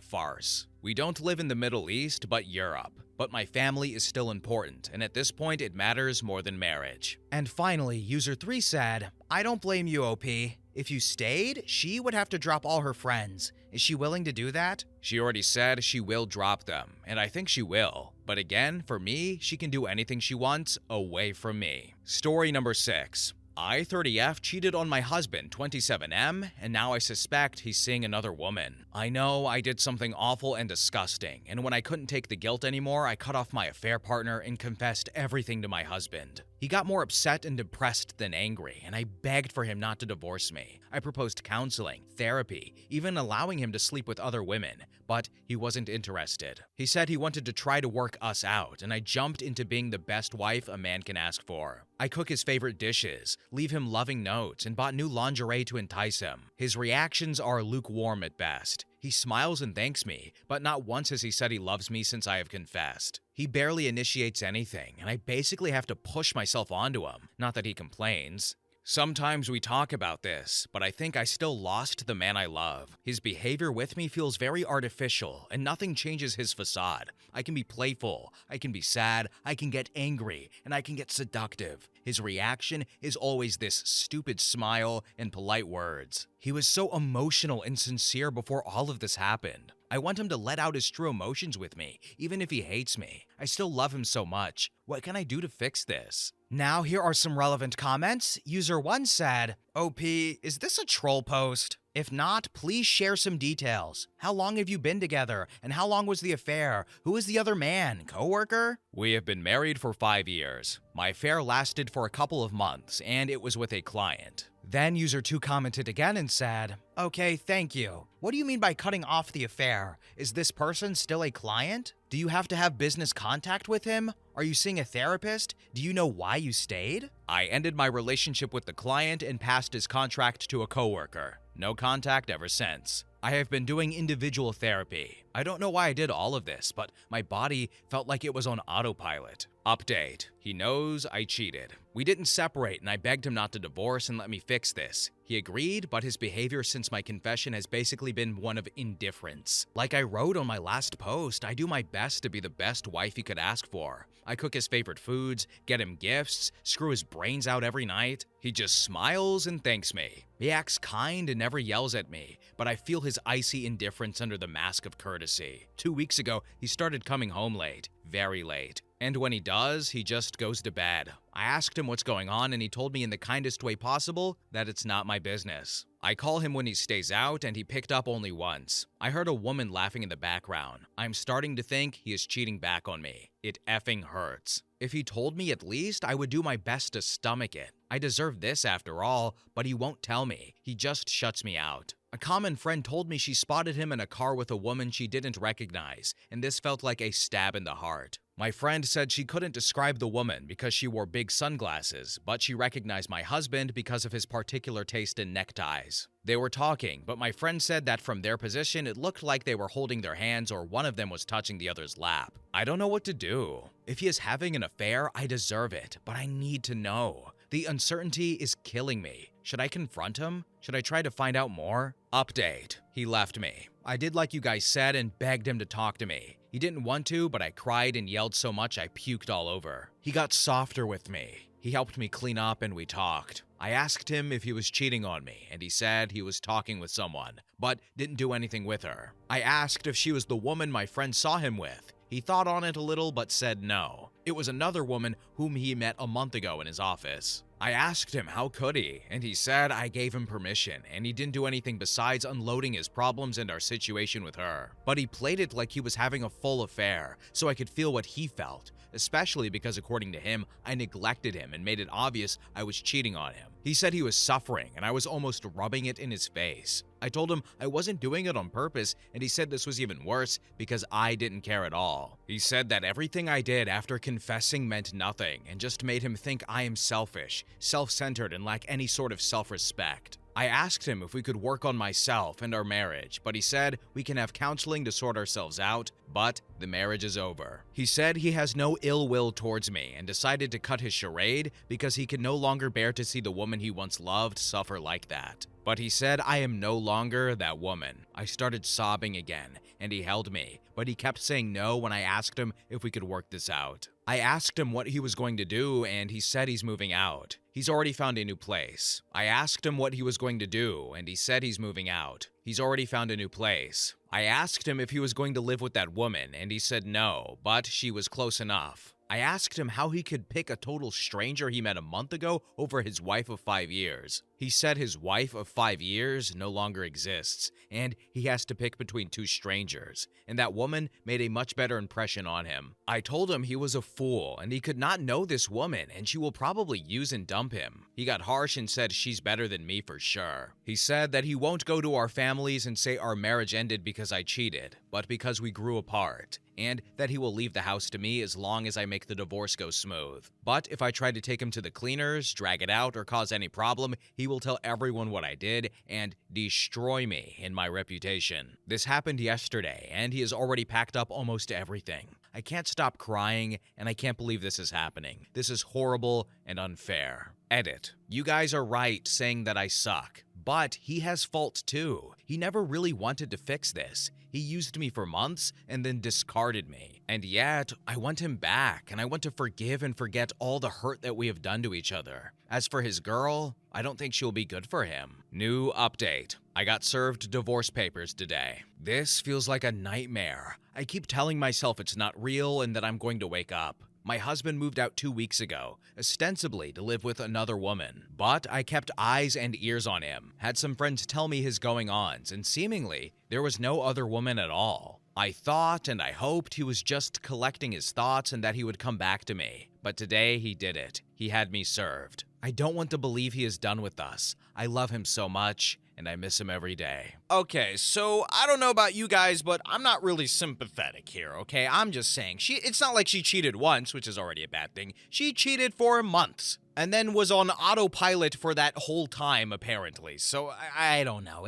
farce. We don't live in the Middle East, but Europe. But my family is still important, and at this point it matters more than marriage. And finally, user 3 said, I don't blame you, OP. If you stayed, she would have to drop all her friends. Is she willing to do that? She already said she will drop them, and I think she will. But again, for me, she can do anything she wants away from me. Story number 6. I, 30F, cheated on my husband, 27M, and now I suspect he's seeing another woman. I know I did something awful and disgusting, and when I couldn't take the guilt anymore, I cut off my affair partner and confessed everything to my husband. He got more upset and depressed than angry, and I begged for him not to divorce me. I proposed counseling, therapy, even allowing him to sleep with other women, but he wasn't interested. He said he wanted to try to work us out, and I jumped into being the best wife a man can ask for. I cook his favorite dishes, leave him loving notes, and bought new lingerie to entice him. His reactions are lukewarm at best. He smiles and thanks me, but not once has he said he loves me since I have confessed. He barely initiates anything, and I basically have to push myself onto him, not that he complains. Sometimes we talk about this, but I think I still lost the man I love. His behavior with me feels very artificial, and nothing changes his facade. I can be playful, I can be sad, I can get angry, and I can get seductive. His reaction is always this stupid smile and polite words. He was so emotional and sincere before all of this happened. I want him to let out his true emotions with me, even if he hates me. I still love him so much. What can I do to fix this? Now here are some relevant comments. User 1 said, OP, is this a troll post? If not, please share some details. How long have you been together? And how long was the affair? Who is the other man? Coworker? We have been married for 5 years. My affair lasted for a couple of months, and it was with a client. Then user 2 commented again and said, okay, thank you. What do you mean by cutting off the affair? Is this person still a client? Do you have to have business contact with him? Are you seeing a therapist? Do you know why you stayed? I ended my relationship with the client and passed his contract to a coworker. No contact ever since. I have been doing individual therapy. I don't know why I did all of this, but my body felt like it was on autopilot. Update. He knows I cheated. We didn't separate, and I begged him not to divorce and let me fix this. He agreed, but his behavior since my confession has basically been one of indifference. Like I wrote on my last post, I do my best to be the best wife he could ask for. I cook his favorite foods, get him gifts, screw his brains out every night. He just smiles and thanks me. He acts kind and never yells at me, but I feel his icy indifference under the mask of courtesy. 2 weeks ago, he started coming home late, very late. And when he does, he just goes to bed. I asked him what's going on, and he told me in the kindest way possible that it's not my business. I call him when he stays out, and he picked up only once. I heard a woman laughing in the background. I'm starting to think he is cheating back on me. It effing hurts. If he told me at least, I would do my best to stomach it. I deserve this after all, but he won't tell me. He just shuts me out. A common friend told me she spotted him in a car with a woman she didn't recognize, and this felt like a stab in the heart. My friend said she couldn't describe the woman because she wore big sunglasses, but she recognized my husband because of his particular taste in neckties. They were talking, but my friend said that from their position, it looked like they were holding their hands or one of them was touching the other's lap. I don't know what to do. If he is having an affair, I deserve it, but I need to know. The uncertainty is killing me. Should I confront him? Should I try to find out more? Update. He left me. I did like you guys said and begged him to talk to me. He didn't want to, but I cried and yelled so much I puked all over. He got softer with me. He helped me clean up and we talked. I asked him if he was cheating on me, and he said he was talking with someone, but didn't do anything with her. I asked if she was the woman my friend saw him with. He thought on it a little but said no. It was another woman whom he met a month ago in his office. I asked him how could he, and he said I gave him permission, and he didn't do anything besides unloading his problems and our situation with her. But he played it like he was having a full affair, so I could feel what he felt, especially because according to him, I neglected him and made it obvious I was cheating on him. He said he was suffering, and I was almost rubbing it in his face. I told him I wasn't doing it on purpose, and he said this was even worse because I didn't care at all. He said that everything I did after confessing meant nothing and just made him think I am selfish, self-centered, and lack any sort of self-respect. I asked him if we could work on myself and our marriage, but he said we can have counseling to sort ourselves out, but the marriage is over. He said he has no ill will towards me and decided to cut his charade because he can no longer bear to see the woman he once loved suffer like that. But he said I am no longer that woman. I started sobbing again, and he held me, but he kept saying no when I asked him if we could work this out. I asked him what he was going to do, and he said he's moving out. He's already found a new place. I asked him what he was going to do, and he said he's moving out. He's already found a new place. I asked him if he was going to live with that woman, and he said no, but she was close enough. I asked him how he could pick a total stranger he met a month ago over his wife of 5 years. He said his wife of 5 years no longer exists, and he has to pick between two strangers, and that woman made a much better impression on him. I told him he was a fool, and he could not know this woman, and she will probably use and dump him. He got harsh and said she's better than me for sure. He said that he won't go to our families and say our marriage ended because I cheated, but because we grew apart, and that he will leave the house to me as long as I make the divorce go smooth. But if I try to take him to the cleaners, drag it out, or cause any problem, he will tell everyone what I did and destroy me in my reputation. This happened yesterday, and he has already packed up almost everything. I can't stop crying, and I can't believe this is happening. This is horrible and unfair. Edit. You guys are right saying that I suck. But he has fault too. He never really wanted to fix this. He used me for months and then discarded me. And yet, I want him back, and I want to forgive and forget all the hurt that we have done to each other. As for his girl, I don't think she'll be good for him. New update. I got served divorce papers today. This feels like a nightmare. I keep telling myself it's not real and that I'm going to wake up. My husband moved out 2 weeks ago, ostensibly to live with another woman. But I kept eyes and ears on him, had some friends tell me his going-ons, and seemingly, there was no other woman at all. I thought and I hoped he was just collecting his thoughts and that he would come back to me. But today he did it. He had me served. I don't want to believe he is done with us. I love him so much, and I miss him every day. Okay, so I don't know about you guys, but I'm not really sympathetic here, okay? I'm just saying, it's not like she cheated once, which is already a bad thing. She cheated for months and then was on autopilot for that whole time, apparently. So I don't know.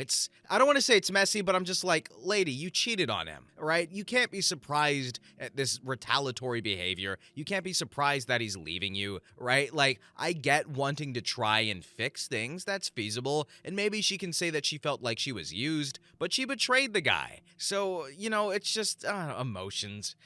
I don't want to say it's messy, but I'm just like, lady, you cheated on him, right? You can't be surprised at this retaliatory behavior. You can't be surprised that he's leaving you, right? Like, I get wanting to try and fix things. That's feasible. And maybe she can say that she felt like she was used, but she betrayed the guy. So, it's just emotions.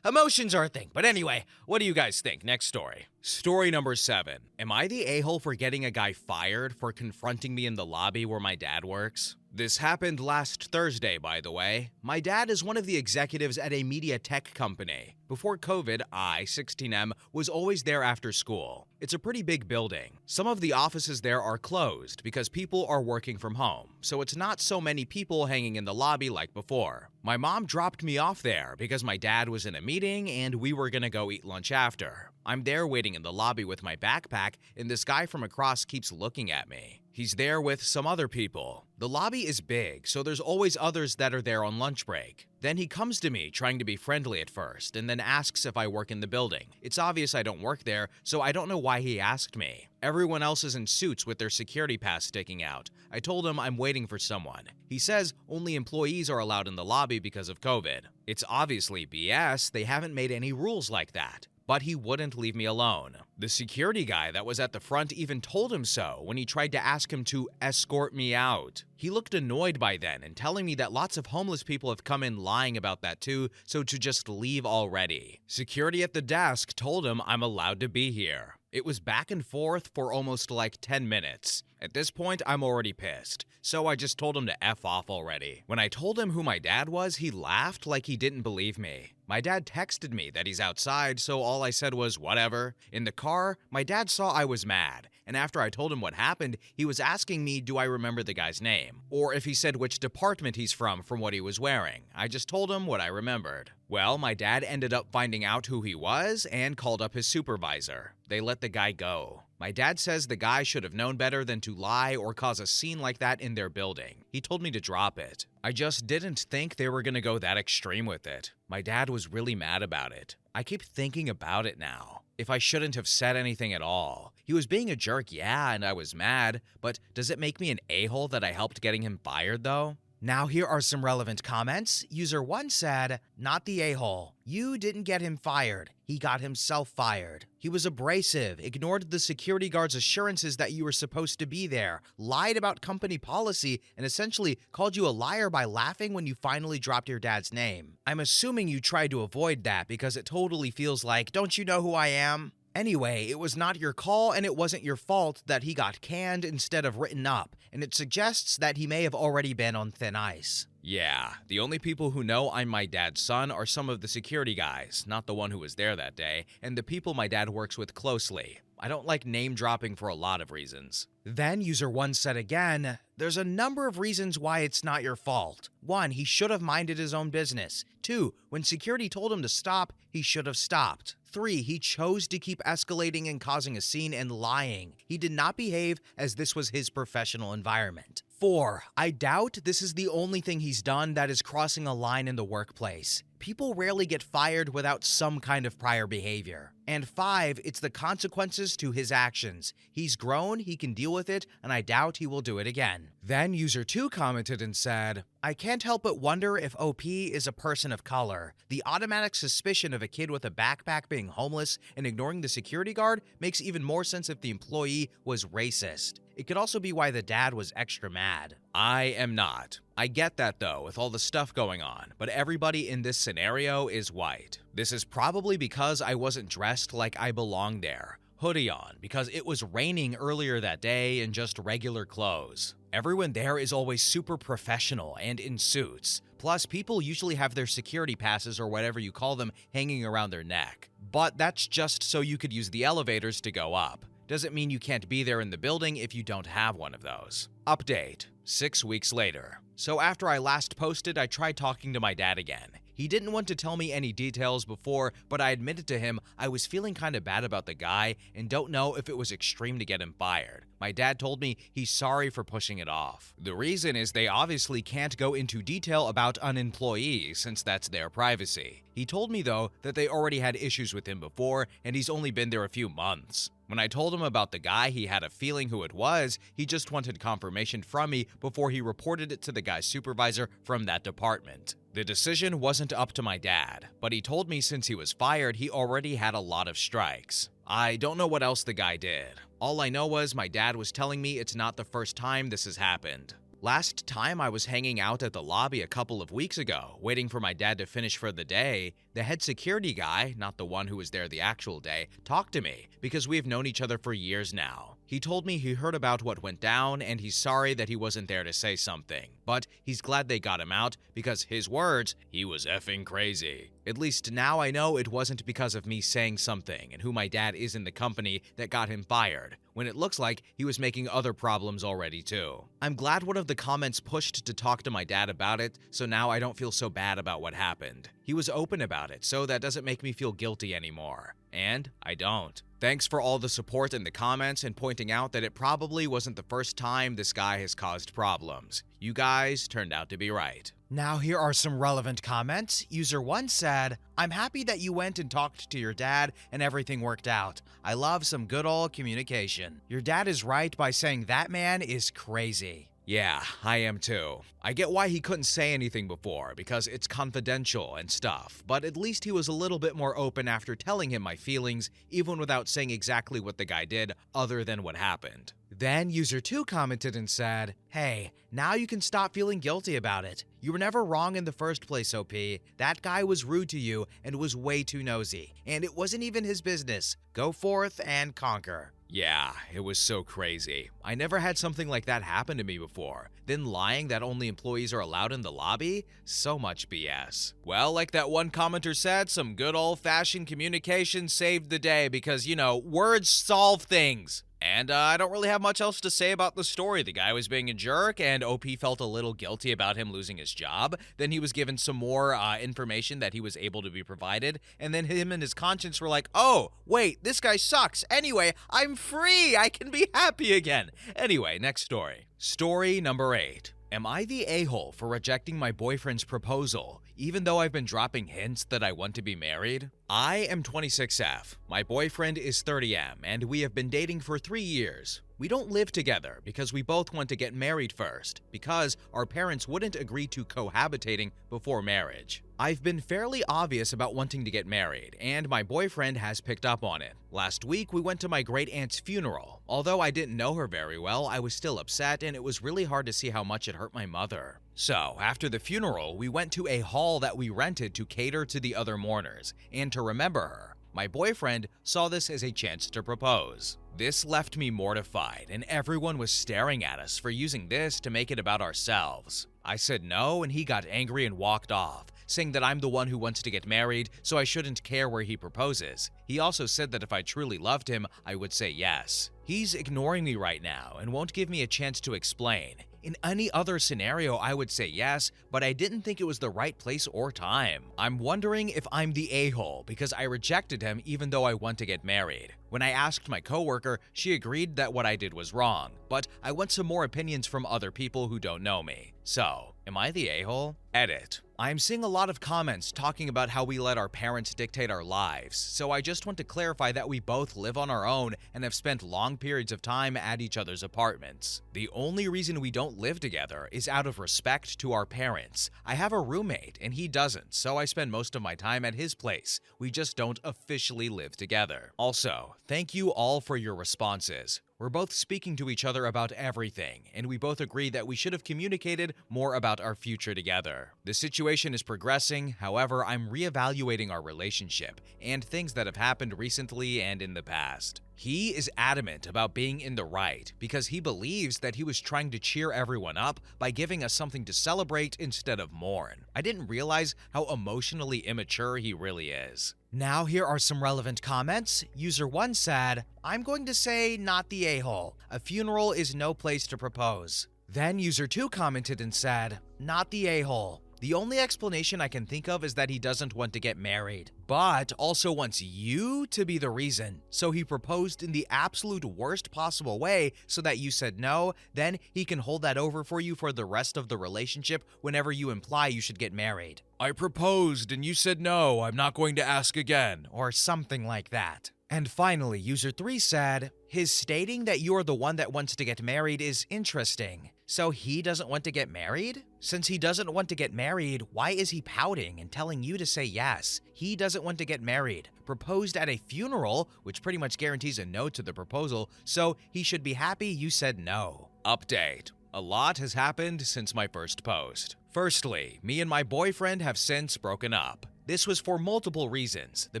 Emotions are a thing. But anyway, what do you guys think? Next story. Story number 7. Am I the a-hole for getting a guy fired for confronting me in the lobby where my dad works? This happened last Thursday, by the way. My dad is one of the executives at a media tech company. Before COVID, I, 16M, was always there after school. It's a pretty big building. Some of the offices there are closed because people are working from home, so it's not so many people hanging in the lobby like before. My mom dropped me off there because my dad was in a meeting and we were gonna go eat lunch after. I'm there waiting in the lobby with my backpack, and this guy from across keeps looking at me. He's there with some other people. The lobby is big, so there's always others that are there on lunch break. Then he comes to me, trying to be friendly at first, and then asks if I work in the building. It's obvious I don't work there, so I don't know why he asked me. Everyone else is in suits with their security pass sticking out. I told him I'm waiting for someone. He says only employees are allowed in the lobby because of COVID. It's obviously BS. They haven't made any rules like that. But he wouldn't leave me alone. The security guy that was at the front even told him so when he tried to ask him to escort me out. He looked annoyed by then and telling me that lots of homeless people have come in lying about that too, so to just leave already. Security at the desk told him I'm allowed to be here. It was back and forth for almost like 10 minutes. At this point, I'm already pissed, so I just told him to F off already. When I told him who my dad was, he laughed like he didn't believe me. My dad texted me that he's outside, so all I said was, whatever. In the car, my dad saw I was mad, and after I told him what happened, he was asking me do I remember the guy's name, or if he said which department he's from what he was wearing. I just told him what I remembered. Well, my dad ended up finding out who he was and called up his supervisor. They let the guy go. My dad says the guy should have known better than to lie or cause a scene like that in their building. He told me to drop it. I just didn't think they were gonna go that extreme with it. My dad was really mad about it. I keep thinking about it now. If I shouldn't have said anything at all. He was being a jerk, yeah, and I was mad, but does it make me an a-hole that I helped getting him fired though? Now here are some relevant comments. User 1 said, not the a-hole. You didn't get him fired. He got himself fired. He was abrasive, ignored the security guard's assurances that you were supposed to be there, lied about company policy, and essentially called you a liar by laughing when you finally dropped your dad's name. I'm assuming you tried to avoid that because it totally feels like, don't you know who I am? Anyway, it was not your call and it wasn't your fault that he got canned instead of written up, and it suggests that he may have already been on thin ice. Yeah, the only people who know I'm my dad's son are some of the security guys, not the one who was there that day, and the people my dad works with closely. I don't like name dropping for a lot of reasons. Then user 1 said again, there's a number of reasons why it's not your fault. 1, he should have minded his own business. 2, when security told him to stop, he should have stopped. 3, he chose to keep escalating and causing a scene and lying. He did not behave as this was his professional environment. 4, I doubt this is the only thing he's done that is crossing a line in the workplace. People rarely get fired without some kind of prior behavior. And 5, it's the consequences to his actions. He's grown, he can deal with it, and I doubt he will do it again. Then user 2 commented and said, I can't help but wonder if OP is a person of color. The automatic suspicion of a kid with a backpack being homeless and ignoring the security guard makes even more sense if the employee was racist. It could also be why the dad was extra mad. I am not. I get that though, with all the stuff going on, but everybody in this scenario is white. This is probably because I wasn't dressed like I belonged there. Hoodie on, because it was raining earlier that day in just regular clothes. Everyone there is always super professional and in suits. Plus, people usually have their security passes or whatever you call them hanging around their neck. But that's just so you could use the elevators to go up. Doesn't mean you can't be there in the building if you don't have one of those. Update: 6 weeks later. So after I last posted, I tried talking to my dad again. He didn't want to tell me any details before, but I admitted to him I was feeling kinda bad about the guy and don't know if it was extreme to get him fired. My dad told me he's sorry for pushing it off. The reason is they obviously can't go into detail about an employee since that's their privacy. He told me though that they already had issues with him before and he's only been there a few months. When I told him about the guy, he had a feeling who it was. He just wanted confirmation from me before he reported it to the guy's supervisor from that department. The decision wasn't up to my dad, but he told me since he was fired, he already had a lot of strikes. I don't know what else the guy did. All I know was my dad was telling me it's not the first time this has happened. Last time I was hanging out at the lobby a couple of weeks ago, waiting for my dad to finish for the day, the head security guy, not the one who was there the actual day, talked to me because we've known each other for years now. He told me he heard about what went down and he's sorry that he wasn't there to say something, but he's glad they got him out because his words, he was effing crazy. At least now I know it wasn't because of me saying something and who my dad is in the company that got him fired, when it looks like he was making other problems already too. I'm glad one of the comments pushed to talk to my dad about it, so now I don't feel so bad about what happened. He was open about it, so that doesn't make me feel guilty anymore. And I don't. Thanks for all the support in the comments and pointing out that it probably wasn't the first time this guy has caused problems. You guys turned out to be right. Now here are some relevant comments. User 1 said, I'm happy that you went and talked to your dad and everything worked out. I love some good old communication. Your dad is right by saying that man is crazy. Yeah, I am too. I get why he couldn't say anything before, because it's confidential and stuff, but at least he was a little bit more open after telling him my feelings, even without saying exactly what the guy did, other than what happened. Then user 2 commented and said, "Hey, now you can stop feeling guilty about it. You were never wrong in the first place, OP. That guy was rude to you and was way too nosy, and it wasn't even his business. Go forth and conquer." Yeah, it was so crazy. I never had something like that happen to me before. Then lying that only employees are allowed in the lobby? So much BS. Well, like that one commenter said, some good old-fashioned communication saved the day because, words solve things. And I don't really have much else to say about the story. The guy was being a jerk, and OP felt a little guilty about him losing his job. Then he was given some more information that he was able to be provided. And then him and his conscience were like, oh, wait, this guy sucks. Anyway, I'm free. I can be happy again. Anyway, next story. Story number 8. Am I the a-hole for rejecting my boyfriend's proposal, even though I've been dropping hints that I want to be married? I am 26F. My boyfriend is 30M, and we have been dating for 3 years. We don't live together because we both want to get married first, because our parents wouldn't agree to cohabitating before marriage. I've been fairly obvious about wanting to get married, and my boyfriend has picked up on it. Last week, we went to my great-aunt's funeral. Although I didn't know her very well, I was still upset, and it was really hard to see how much it hurt my mother. So, after the funeral, we went to a hall that we rented to cater to the other mourners, and to remember her. My boyfriend saw this as a chance to propose. This left me mortified, and everyone was staring at us for using this to make it about ourselves. I said no, and he got angry and walked off, saying that I'm the one who wants to get married, so I shouldn't care where he proposes. He also said that if I truly loved him, I would say yes. He's ignoring me right now and won't give me a chance to explain. In any other scenario, I would say yes, but I didn't think it was the right place or time. I'm wondering if I'm the a-hole because I rejected him even though I want to get married. When I asked my coworker, she agreed that what I did was wrong, but I want some more opinions from other people who don't know me. So, am I the a-hole? Edit. I'm seeing a lot of comments talking about how we let our parents dictate our lives, so I just want to clarify that we both live on our own and have spent long periods of time at each other's apartments. The only reason we don't live together is out of respect to our parents. I have a roommate and he doesn't, so I spend most of my time at his place. We just don't officially live together. Also, thank you all for your responses. We're both speaking to each other about everything, and we both agree that we should have communicated more about our future together. The situation is progressing, however, I'm reevaluating our relationship and things that have happened recently and in the past. He is adamant about being in the right because he believes that he was trying to cheer everyone up by giving us something to celebrate instead of mourn. I didn't realize how emotionally immature he really is. Now here are some relevant comments. User 1 said, "I'm going to say not the a-hole. A funeral is no place to propose." Then user 2 commented and said, "Not the a-hole. The only explanation I can think of is that he doesn't want to get married, but also wants you to be the reason. So he proposed in the absolute worst possible way so that you said no, then he can hold that over for you for the rest of the relationship whenever you imply you should get married. I proposed and you said no, I'm not going to ask again. Or something like that." And finally, user 3 said, "His stating that you're the one that wants to get married is interesting. So he doesn't want to get married? Since he doesn't want to get married, why is he pouting and telling you to say yes? He doesn't want to get married. Proposed at a funeral, which pretty much guarantees a no to the proposal, so he should be happy you said no." Update. A lot has happened since my first post. Firstly, me and my boyfriend have since broken up. This was for multiple reasons, the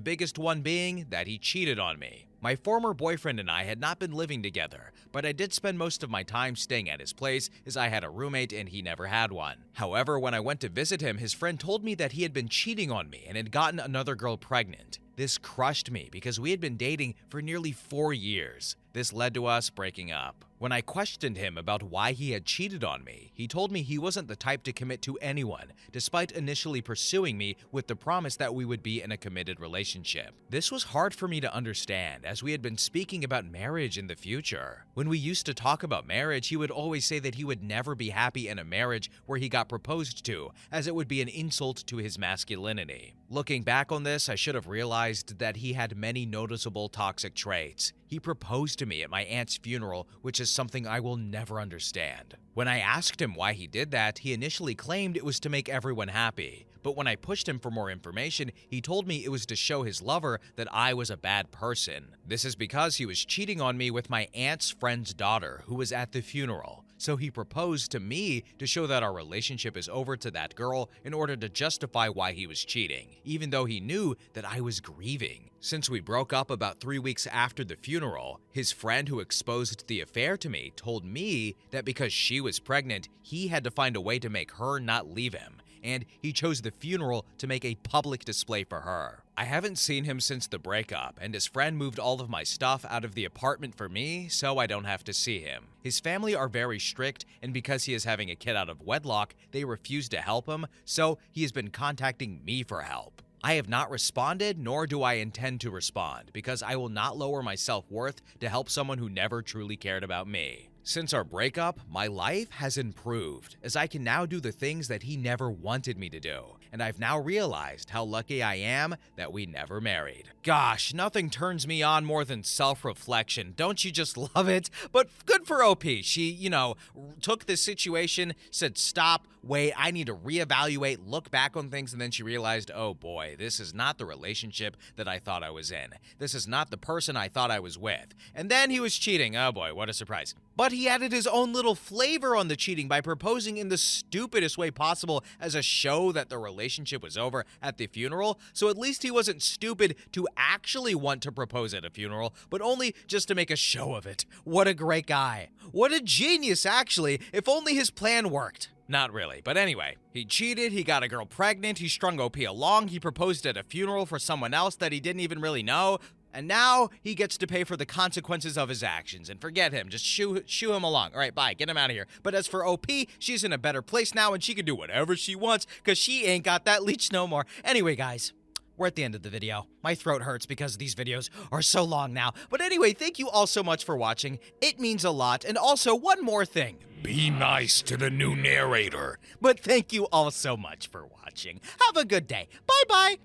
biggest one being that he cheated on me. My former boyfriend and I had not been living together, but I did spend most of my time staying at his place as I had a roommate and he never had one. However, when I went to visit him, his friend told me that he had been cheating on me and had gotten another girl pregnant. This crushed me because we had been dating for nearly 4 years. This led to us breaking up. When I questioned him about why he had cheated on me, he told me he wasn't the type to commit to anyone, despite initially pursuing me with the promise that we would be in a committed relationship. This was hard for me to understand, as we had been speaking about marriage in the future. When we used to talk about marriage, he would always say that he would never be happy in a marriage where he got proposed to, as it would be an insult to his masculinity. Looking back on this, I should have realized that he had many noticeable toxic traits. He proposed to me at my aunt's funeral, which is something I will never understand. When I asked him why he did that, he initially claimed it was to make everyone happy, But when I pushed him for more information, he told me it was to show his lover that I was a bad person. This is because he was cheating on me with my aunt's friend's daughter, who was at the funeral. So he proposed to me to show that our relationship is over to that girl in order to justify why he was cheating, even though he knew that I was grieving. Since we broke up about 3 weeks after the funeral, his friend who exposed the affair to me told me that because she was pregnant, he had to find a way to make her not leave him, and he chose the funeral to make a public display for her. I haven't seen him since the breakup, and his friend moved all of my stuff out of the apartment for me so I don't have to see him. His family are very strict, and because he is having a kid out of wedlock, they refuse to help him, so he has been contacting me for help. I have not responded, nor do I intend to respond, because I will not lower my self-worth to help someone who never truly cared about me. Since our breakup, my life has improved, as I can now do the things that he never wanted me to do, and I've now realized how lucky I am that we never married. Gosh, nothing turns me on more than self-reflection. Don't you just love it? But good for OP. She, took this situation, said, stop, wait, I need to reevaluate, look back on things, and then she realized, oh boy, this is not the relationship that I thought I was in. This is not the person I thought I was with. And then he was cheating. Oh boy, what a surprise. But he added his own little flavor on the cheating by proposing in the stupidest way possible as a show that the relationship was over at the funeral. So at least he wasn't stupid to actually want to propose at a funeral, but only just to make a show of it. What a great guy. What a genius, actually, if only his plan worked. Not really, but anyway, he cheated, he got a girl pregnant, he strung OP along, he proposed at a funeral for someone else that he didn't even really know, and now he gets to pay for the consequences of his actions. And forget him, just shoo him along. All right, bye, get him out of here. But as for OP, she's in a better place now and she can do whatever she wants because she ain't got that leech no more. Anyway, guys, we're at the end of the video. My throat hurts because these videos are so long now. But anyway, thank you all so much for watching. It means a lot. And also, one more thing. Be nice to the new narrator. But thank you all so much for watching. Have a good day. Bye-bye.